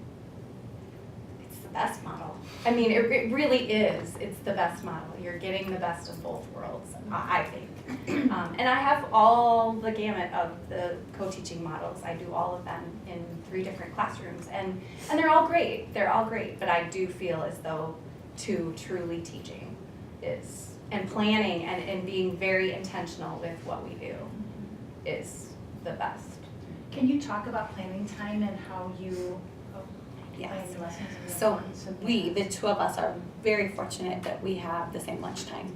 it's the best model. I mean, it really is. It's the best model. You're getting the best of both worlds, I think. And I have all the gamut of the co-teaching models. I do all of them in 3 different classrooms, and they're all great. They're all great, but I do feel as though 2 truly teaching is, and planning and being very intentional with what we do is the best. Can you talk about planning time and how you Yes. plan your lessons? and your So lessons and we, the things? 2 of us, are very fortunate that we have the same lunchtime.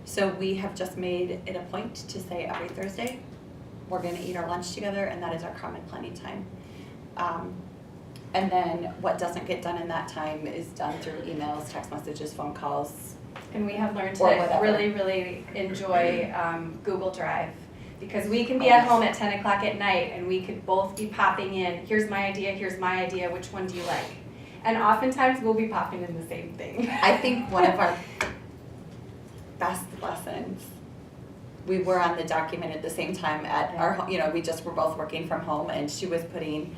So we have just made it a point to say every Thursday, we're gonna eat our lunch together, and that is our common planning time. And then what doesn't get done in that time is done through emails, text messages, phone calls. And we have learned Or to whatever. really, really enjoy Google Drive. Because we can be at home at 10 o'clock at night and we could both be popping in, here's my idea, which one do you like? And oftentimes we'll be popping in the same thing. I think one of our best lessons, we were on the document at the same time at our, you know, we just were both working from home, and she was putting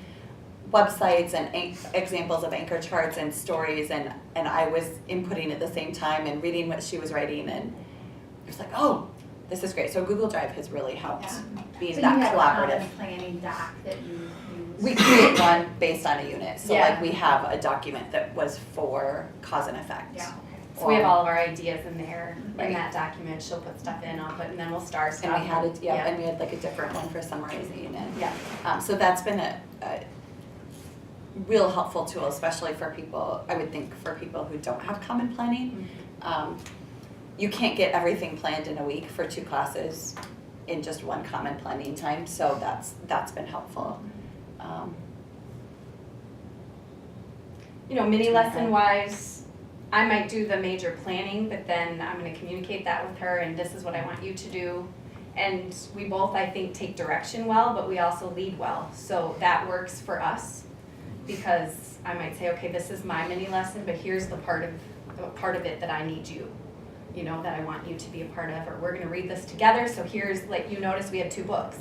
websites and examples of anchor charts and stories, and I was inputting at the same time and reading what she was writing, and it was like, oh, this is great. So Google Drive has really helped being So that you have collaborative. a common planning doc that you use? We create one based on a unit. So Yeah. like we have a document that was for cause and effect. Yeah, okay. So we have all of our ideas in there, Right. in that document. She'll put stuff in, I'll put, and then we'll star stuff. And we had it, and we had like a different one for summarizing, and Yeah. so that's been a real helpful tool, especially for people, I would think for people who don't have common planning. You can't get everything planned in a week for 2 classes in just one common planning time, so that's been helpful. You know, mini lesson wise, I might do the major planning, but then I'm gonna communicate that with her, and this is what I want you to do. And we both, I think, take direction well, but we also lead well. So that works for us, because I might say, okay, this is my mini lesson, but here's the part of it that I need you, you know, that I want you to be a part of, or we're gonna read this together, so here's, like, you notice we had 2 books.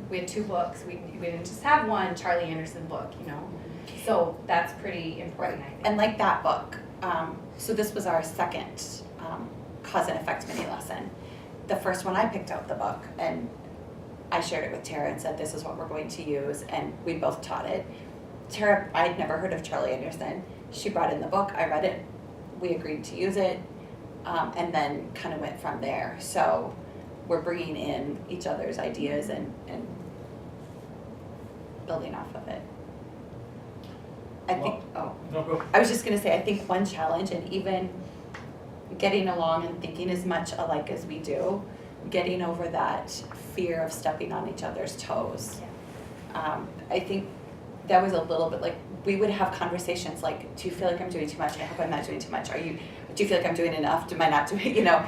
We had 2 books, we didn't just have one Charlie Anderson book, you know, so that's pretty important, I think. And like that book, so this was our second cause and effect mini lesson. The first one, I picked out the book and I shared it with Tara and said, this is what we're going to use, and we both taught it. Tara, I'd never heard of Charlie Anderson. She brought in the book, I read it, we agreed to use it, and then kind of went from there. So we're bringing in each other's ideas and building off of it. I think, I was just gonna say, I think one challenge, and even getting along and thinking as much alike as we do, getting over that fear of stepping on each other's toes. I think that was a little bit like, we would have conversations like, do you feel like I'm doing too much? I hope I'm not doing too much. Do you feel like I'm doing enough? Am I not doing, you know?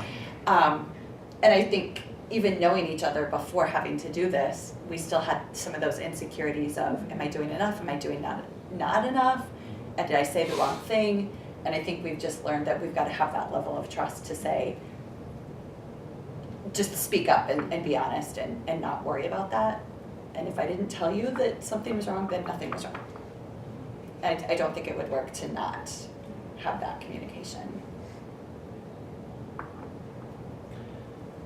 And I think even knowing each other before having to do this, we still had some of those insecurities of, am I doing enough? Am I doing not enough? And did I say the wrong thing? And I think we've just learned that we've got to have that level of trust to say, just speak up and be honest and not worry about that. And if I didn't tell you that something was wrong, then nothing was wrong. I don't think it would work to not have that communication.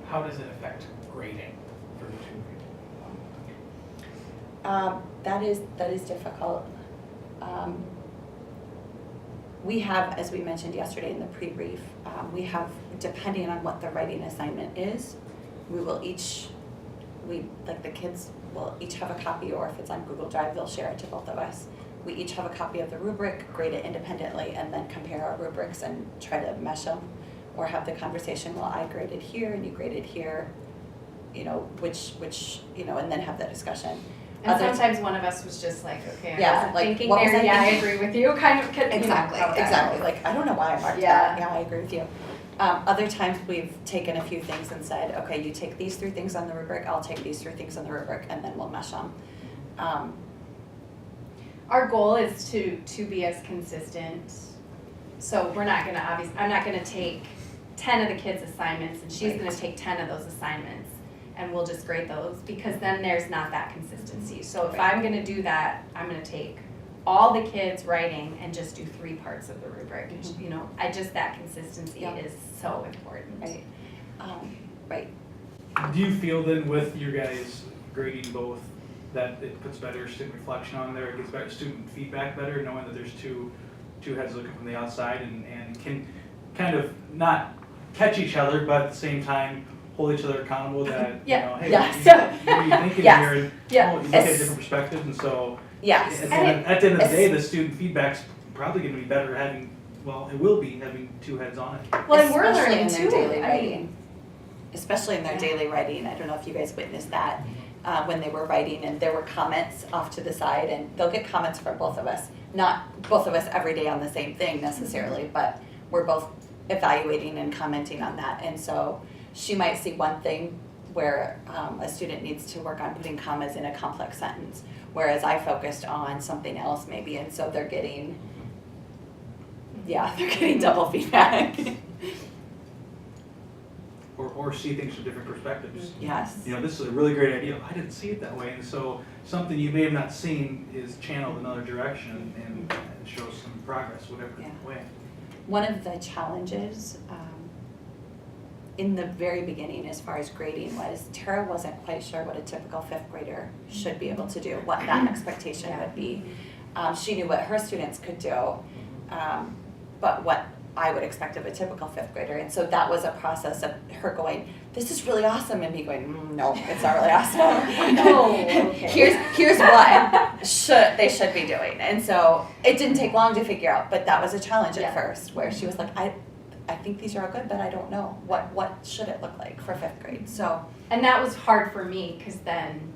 How does it affect grading for the 2 people? That is difficult. We have, as we mentioned yesterday in the pre-brief, we have, depending on what the writing assignment is, we will each, like the kids will each have a copy, or if it's on Google Drive, they'll share it to both of us. we each have a copy of the rubric, grade it independently, and then compare our rubrics and try to mesh them. Or have the conversation, well, I graded here and you graded here, you know, which, you know, and then have that discussion. And sometimes one of us was just like, okay, I Yeah, wasn't like, thinking what was there, I yeah, I thinking? agree with you, kind of, you know, Exactly, how that exactly, goes. like, I don't know why I marked Yeah. that, yeah, I agree with you. Other times we've taken a few things and said, okay, you take these 3 things on the rubric, I'll take these 3 things on the rubric, and then we'll mesh them. Our goal is to be as consistent, so we're not gonna I'm not gonna take 10 of the kids' assignments and she's gonna take 10 of those assignments and we'll just grade those, because then there's not that consistency. So if I'm gonna do that, I'm gonna take all the kids writing and just do 3 parts of the rubric. You know, that consistency is so important. Right, right. Do you feel then with your guys grading both that it puts better student reflection on there, it gets better student feedback better, knowing that there's two heads looking from the outside and can kind of not catch each other, but at the same time hold each other accountable that, you know, hey, Yes. what are you thinking Yes. here? And Yeah. you look at different perspectives, and so Yes. at the end of the day, the student feedback's probably gonna be better having, well, it will be having 2 heads on it. Well, and we're Especially learning in their too, daily I writing. mean, Especially in their daily writing, I don't know if you guys witnessed that, when they were writing and there were comments off to the side, and they'll get comments from both of us. Not both of us every day on the same thing necessarily, but we're both evaluating and commenting on that. And so she might see one thing where a student needs to work on putting commas in a complex sentence, whereas I focused on something else maybe, and so they're getting double feedback. Or see things from different perspectives. Yes. You know, this is a really great idea. I didn't see it that way, and so something you may have not seen is channeled another direction and shows some progress, whatever way. One of the challenges in the very beginning as far as grading was Tara wasn't quite sure what a typical 5th grader should be able to do, what that expectation would be. She knew what her students could do, but what I would expect of a typical 5th grader. And so that was a process of her going, this is really awesome, and me going, no, it's not really awesome. Oh, okay. Here's what they should be doing. And so it didn't take long to figure out, but that was a challenge at first, where she was like, I think these are all good, but I don't know. What should it look like for 5th grade? So, and that was hard for me, because then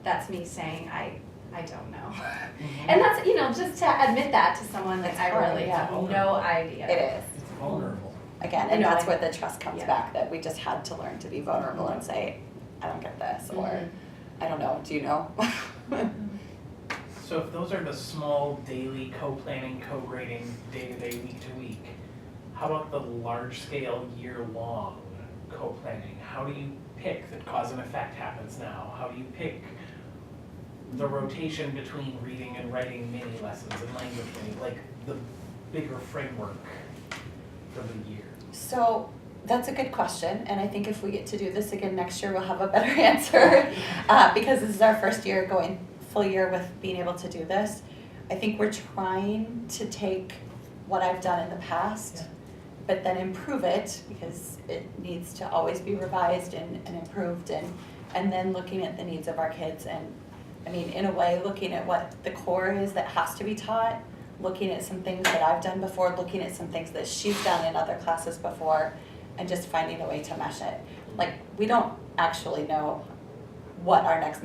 that's me saying I don't know. And that's, you know, just to admit that to someone, like, I really have no idea. it is. It's vulnerable. Again, You and know, that's like- where the trust comes back, that we just had to learn to be vulnerable and say, I don't get this, or I don't know, do you know? So if those are the small daily co-planning, co-grading, day-to-day, week-to-week, how about the large-scale, year-long co-planning? How do you pick that cause and effect happens now? How do you pick the rotation between reading and writing mini lessons and language mini, like the bigger framework for the year? So that's a good question, and I think if we get to do this again next year, we'll have a better answer, because this is our first year going full year with being able to do this. I think we're trying to take what I've done in the past, but then improve it, because it needs to always be revised and improved, and then looking at the needs of our kids, and I mean, in a way, looking at what the core is that has to be taught, looking at some things that I've done before, looking at some things that she's done in other classes before, and just finding a way to mesh it. Like, we don't actually know what our next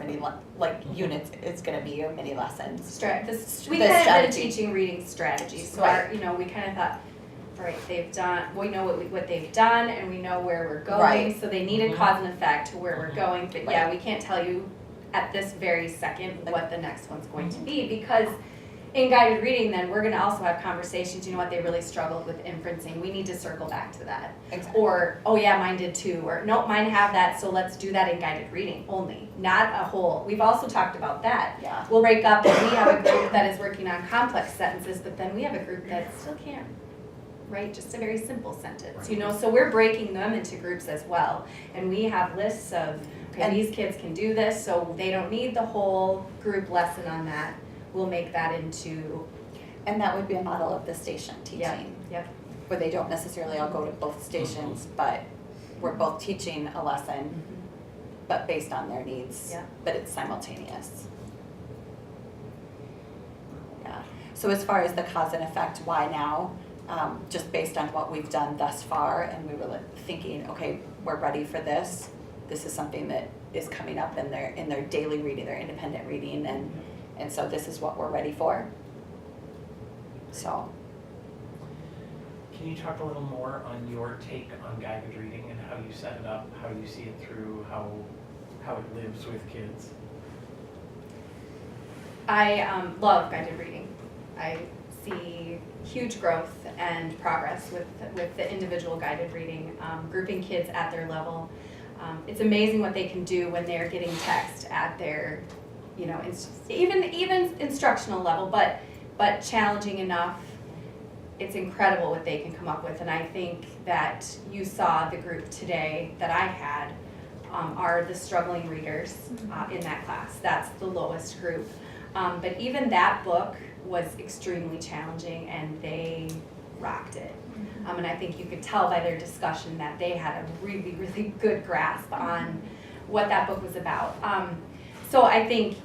units is gonna be, or mini lessons. We The kind of did a strategy. teaching reading strategy, so Right. our, you know, we kind of thought, all right, we know what they've done, and we know where we're going, Right. so they need a cause and effect to where we're going, but yeah, Right. we can't tell you at this very second what the next one's going to be, because in guided reading, then we're gonna also have conversations, you know what, they really struggled with inferencing, we need to circle back to that. Exactly. Or, oh yeah, mine did too, or nope, mine have that, so let's do that in guided reading only, not a whole. We've also talked about that. Yeah. We'll break up, and we have a group that is working on complex sentences, but then we have a group that still can't write just a very simple sentence, you know, so we're breaking them into groups as well. And we have lists of, okay, these kids can do this, so they don't need the whole group lesson on that. We'll make that into, And that would be a model of the station yeah, teaching, yep. where they don't necessarily all go to both stations, but we're both teaching a lesson, but based on their needs, Yeah. but it's simultaneous. So as far as the cause and effect, why now? Just based on what we've done thus far, and we were thinking, okay, we're ready for this. This is something that is coming up in their daily reading, their independent reading, and so this is what we're ready for. So. Can you talk a little more on your take on guided reading and how you set it up, how you see it through, how it lives with kids? I love guided reading. I see huge growth and progress with the individual guided reading, grouping kids at their level. It's amazing what they can do when they're getting text at their, even instructional level, but challenging enough. It's incredible what they can come up with, and I think that you saw the group today that I had are the struggling readers in that class. That's the lowest group. But even that book was extremely challenging, and they rocked it. And I think you could tell by their discussion that they had a really, really good grasp on what that book was about. So I think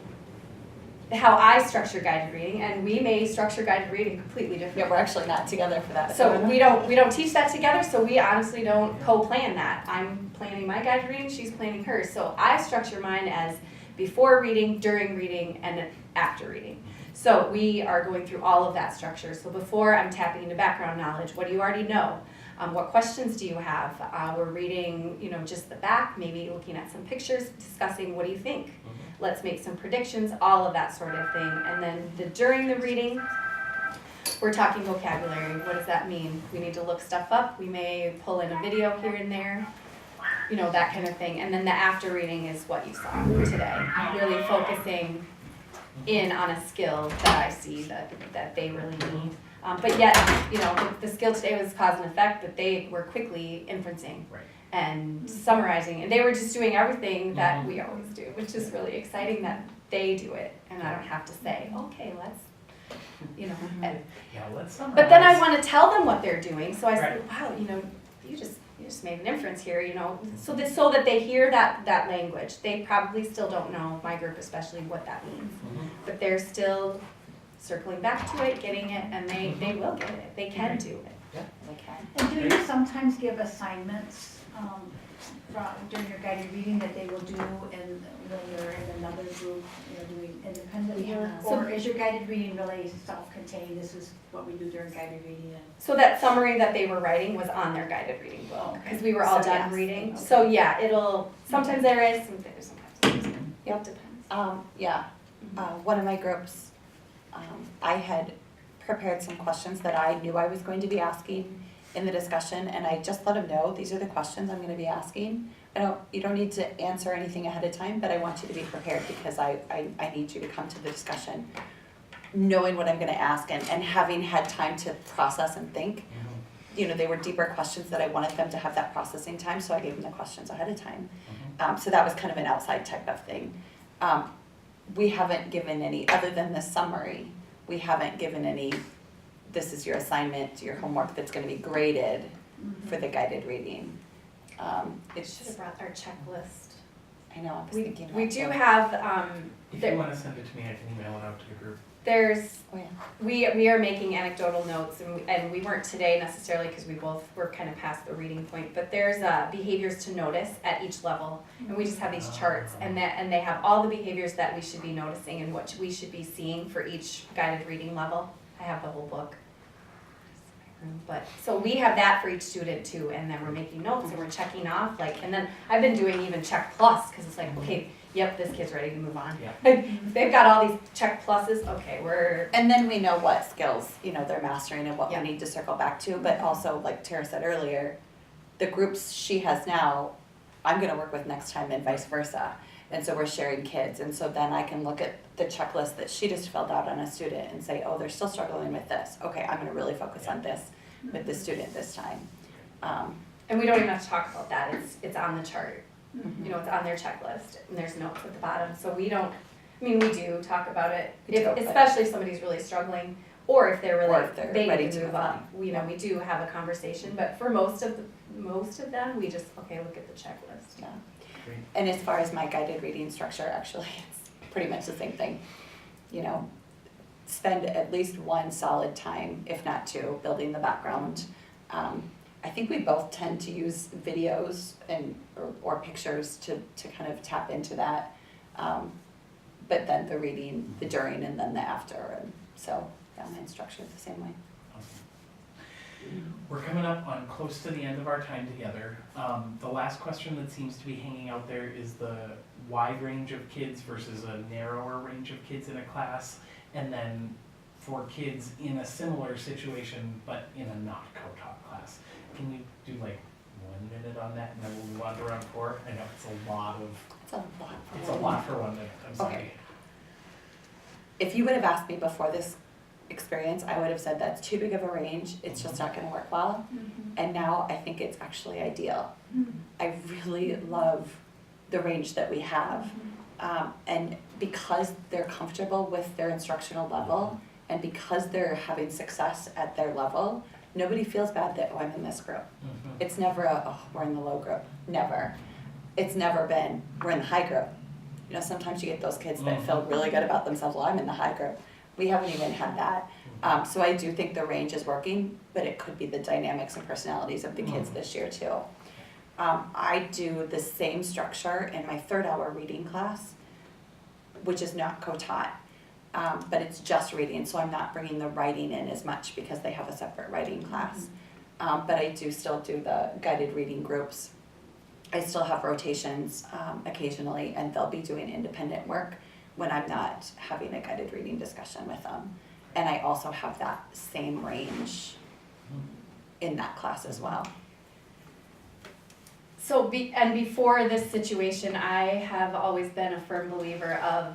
how I structure guided reading, and we may structure guided reading completely different. Yeah, we're actually not together for that. So we don't teach that together, so we honestly don't co-plan that. I'm planning my guided reading, she's planning hers. So I structure mine as before reading, during reading, and then after reading. So we are going through all of that structure. So before, I'm tapping into background knowledge. What do you already know? What questions do you have? We're reading, just the back, maybe looking at some pictures, discussing what do you think? Let's make some predictions, all of that sort of thing. And then during the reading, we're talking vocabulary. What does that mean? We need to look stuff up. We may pull in a video here and there, that kind of thing. And then the after reading is what you saw today, really focusing in on a skill that I see that they really need. But yet, the skill today was cause and effect, but they were quickly inferencing and summarizing, and they were just doing everything that we always do, which is really exciting that they do it, and I don't have to say, okay, let's, Let's summarize. But then I want to tell them what they're doing, so I said, wow, you just made an inference here, so that they hear that language. They probably still don't know, my group especially, what that means, but they're still circling back to it, getting it, and they will get it. They can do it. Yeah. They can. And do you sometimes give assignments during your guided reading that they will do when you're in another group, doing independent work? Or is your guided reading really self-contained? This is what we do during guided reading? So that summary that they were writing was on their guided reading book, because we were all done reading. Okay. So it'll, sometimes there is, sometimes there isn't. It depends. One of my groups, I had prepared some questions that I knew I was going to be asking in the discussion, and I just let them know, these are the questions I'm going to be asking. You don't need to answer anything ahead of time, but I want you to be prepared because I need you to come to the discussion knowing what I'm going to ask and having had time to process and think. They were deeper questions that I wanted them to have that processing time, so I gave them the questions ahead of time. So that was kind of an outside type of thing. We haven't given any, other than the summary, we haven't given any, this is your assignment, your homework that's going to be graded for the guided reading. It should have brought our checklist. I know, I was thinking about We do it. have, If you want to send it to me, I can email it out to the group. there's, Oh, yeah. we are making anecdotal notes, and we weren't today necessarily because we both were kind of past the reading point, but there's behaviors to notice at each level, and we just have these charts, and they have all the behaviors that we should be noticing and what we should be seeing for each guided reading level. I have the whole book. But so we have that for each student too, and then we're making notes and we're checking off, and then I've been doing even check plus, because it's like, okay, yep, this kid's ready to move on. If they've got all these check pluses, okay, And then we know what skills, they're mastering and what Yeah. we need to circle back to, but also, like Tara said earlier, the groups she has now, I'm gonna work with next time and vice versa. And so we're sharing kids, and so then I can look at the checklist that she just filled out on a student and say, oh, they're still struggling with this. Okay, I'm gonna really focus on this with this student this time. and we don't even have to talk about that, it's on the chart. It's on their checklist, and there's notes at the bottom, so we don't, we do talk about it, especially if somebody's really struggling, or if they're really, they ready need to move on. We do have a conversation, but for most of them, we just, okay, look at the checklist. Yeah. And as far as my guided reading structure, actually, it's pretty much the same thing. spend at least one solid time, if not two, building the background. I think we both tend to use videos or pictures to kind of tap into that. But then the reading, the during, and then the after, and so yeah, mine's structured the same way. We're coming up on close to the end of our time together. The last question that seems to be hanging out there is the wide range of kids versus a narrower range of kids in a class, and then for kids in a similar situation but in a not co-taught class. Can you do like 1 minute on that and then we'll move on to round 4? I know it's a lot for 1 minute, I'm sorry. Okay. If you would have asked me before this experience, I would have said that's too big of a range, it's just not gonna work well. And now I think it's actually ideal. I really love the range that we have. And because they're comfortable with their instructional level, and because they're having success at their level, nobody feels bad that, oh, I'm in this group. It's never we're in the low group, never. It's never been, we're in the high group. You know, sometimes you get those kids that feel really good about themselves, well, I'm in the high group. We haven't even had that. So I do think the range is working, but it could be the dynamics and personalities of the kids this year too. I do the same structure in my 3rd hour reading class, which is not co-taught, but it's just reading, so I'm not bringing the writing in as much because they have a separate writing class. But I do still do the guided reading groups. I still have rotations occasionally, and they'll be doing independent work when I'm not having a guided reading discussion with them. And I also have that same range in that class as well. So, before this situation, I have always been a firm believer of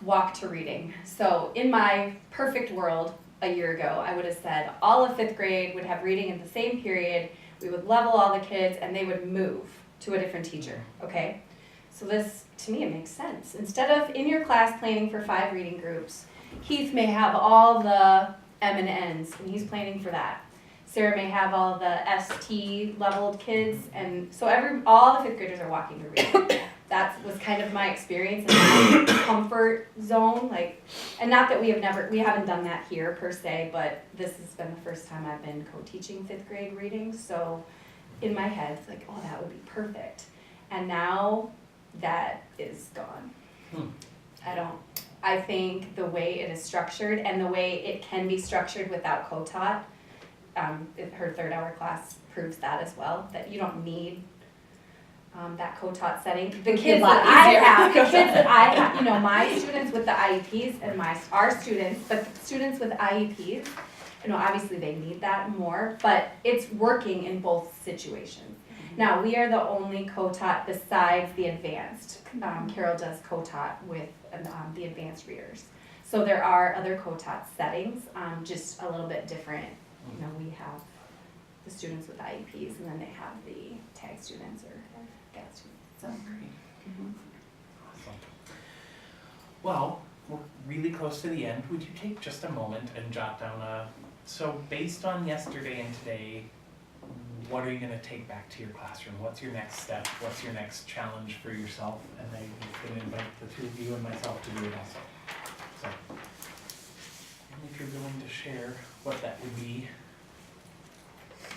walk to reading. So in my perfect world a year ago, I would have said all of 5th grade would have reading in the same period, we would level all the kids, and they would move to a different teacher, okay? So this, to me, it makes sense. Instead of in your class planning for 5 reading groups, Keith may have all the M and N's, and he's planning for that. Sarah may have all the ST leveled kids, and so all the 5th graders are walking to reading. That was kind of my experience and my comfort zone, and not that we haven't done that here per se, but this has been the first time I've been co-teaching 5th grade reading, so in my head, it's like, oh, that would be perfect. And now that is gone. I think the way it is structured and the way it can be structured without co-taught, her 3rd hour class proves that as well, that you don't need that co-taught setting. The kids that I have, you know, my students with the IEPs and our students, but the students with IEPs, you know, obviously they need that more, but it's working in both situations. Now, we are the only co-taught besides the advanced. Carol does co-taught with the advanced readers. So there are other co-taught settings, just a little bit different. You know, we have the students with IEPs, and then they have the tag students or GAD students. So Great. Awesome. Well, we're really close to the end. Would you take just a moment and jot down so based on yesterday and today, what are you going to take back to your classroom? What's your next step? What's your next challenge for yourself? And then you can invite the 2 of you and myself to do it also. So, and if you're willing to share what that would be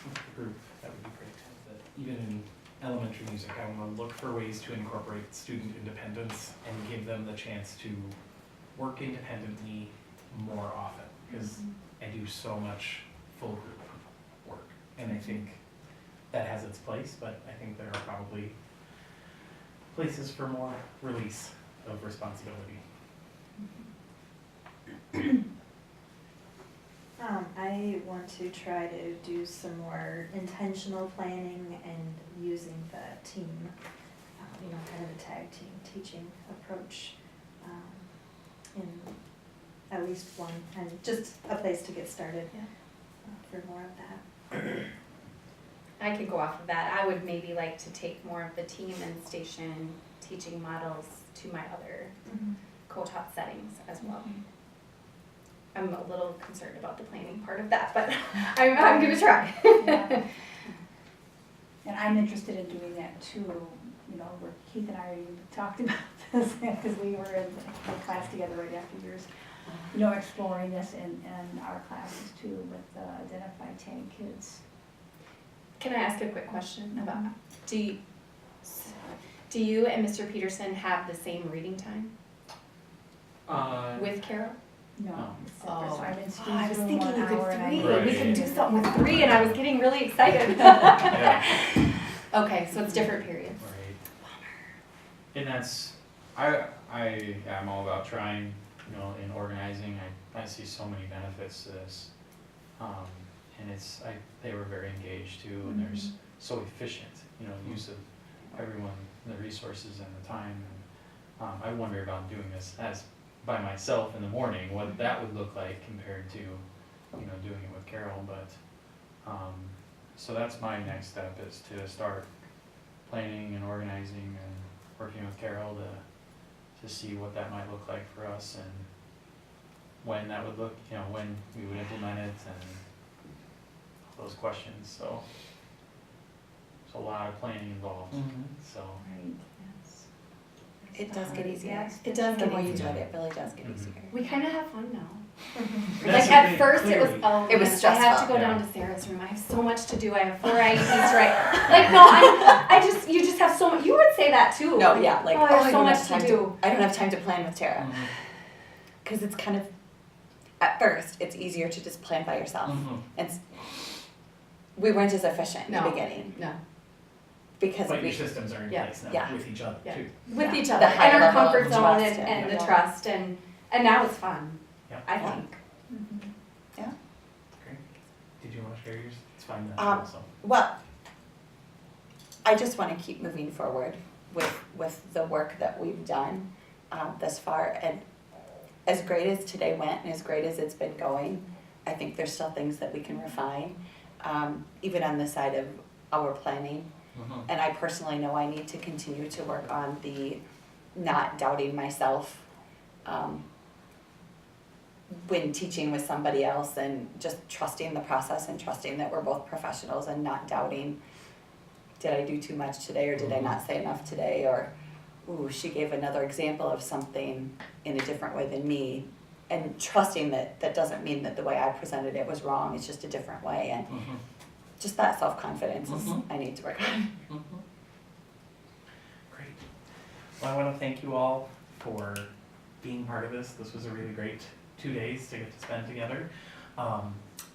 with the group, that would be great. Even in elementary music, I want to look for ways to incorporate student independence and give them the chance to work independently more often, because I do so much full group work, and I think that has its place, but I think there are probably places for more release of responsibility. I want to try to do some more intentional planning and using the team, kind of a tag team teaching approach in at least one, and just a place to get started for more of that. I could go off of that. I would maybe like to take more of the team and station teaching models to my other co-taught settings as well. I'm a little concerned about the planning part of that, but I'm going to try. And I'm interested in doing that too, where Keith and I talked about this, because we were in the class together right after yours. exploring this in our classes too with the identified tag kids. Can I ask a quick question about, do you and Mr. Peterson have the same reading time with Carol? No, it's separate. Oh. So I'm in I Steve's was room thinking 1 you could hour and I'm 3, Right. we could do something with 3 and I was getting really excited. Yeah. Okay, so it's different periods. Right. And that's, I am all about trying, you know, in organizing, I see so many benefits to this. And they were very engaged too, and there's so efficient, you know, use of everyone, the resources and the time. And I wonder about doing this as by myself in the morning, what that would look like compared to, you know, doing it with Carol. But so that's my next step, is to start planning and organizing and working with Carol to see what that might look like for us and when that would look, you know, when we would implement it and all those questions. So there's a lot of planning involved. So Right, It does get easier. Yes, It does The get more you do easier. it, it really does get easier. We kind of have fun now. That's Like at okay, first it was, clearly. oh, It was man, I have to stressful. go down to Sarah's room. I have so much to do. I have 4 IEPs to write. Like, no, you just have so much. You would say that too. No, yeah, like, oh, I have so don't much have time to do. I don't have time to plan with Tara. Because it's kind of, at first, it's easier to just plan by yourself. And we weren't as efficient in the No. beginning. No. Because But we, your systems are in Yeah. place now Yeah. with each other Yeah. too. With each The other. high And our level of comfort zone trust and, and- the yeah. trust and now it's fun. Yeah. I think. Great. Did you want to share yours? It's fine then Um, well, I just want to keep moving forward with the work that we've done thus far. And as great as today went and as great as it's been going, I think there's still things that we can refine, even on the side of our planning. And I personally know I need to continue to work on the not doubting myself when teaching with somebody else, and just trusting the process and trusting that we're both professionals and not doubting, did I do too much today or did I not say enough today, or ooh, she gave another example of something in a different way than me, and trusting that that doesn't mean that the way I presented it was wrong, it's just a different way. And just that self-confidence is I need to work on. Great. Well, I want to thank you all for being part of this. This was a really great 2 days to get to spend together.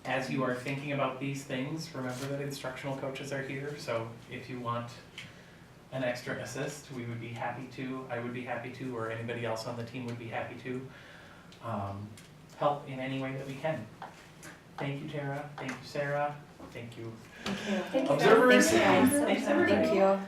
As you are thinking about these things, remember that instructional coaches are here, so if you want an extra assist, we would be happy to, I would be happy to, or anybody else on the team would be happy to help in any way that we can. Thank you, Tara. Thank you, Sarah. Thank you, Thank you. observers. Thank you, guys. Thanks, everybody. Thank you.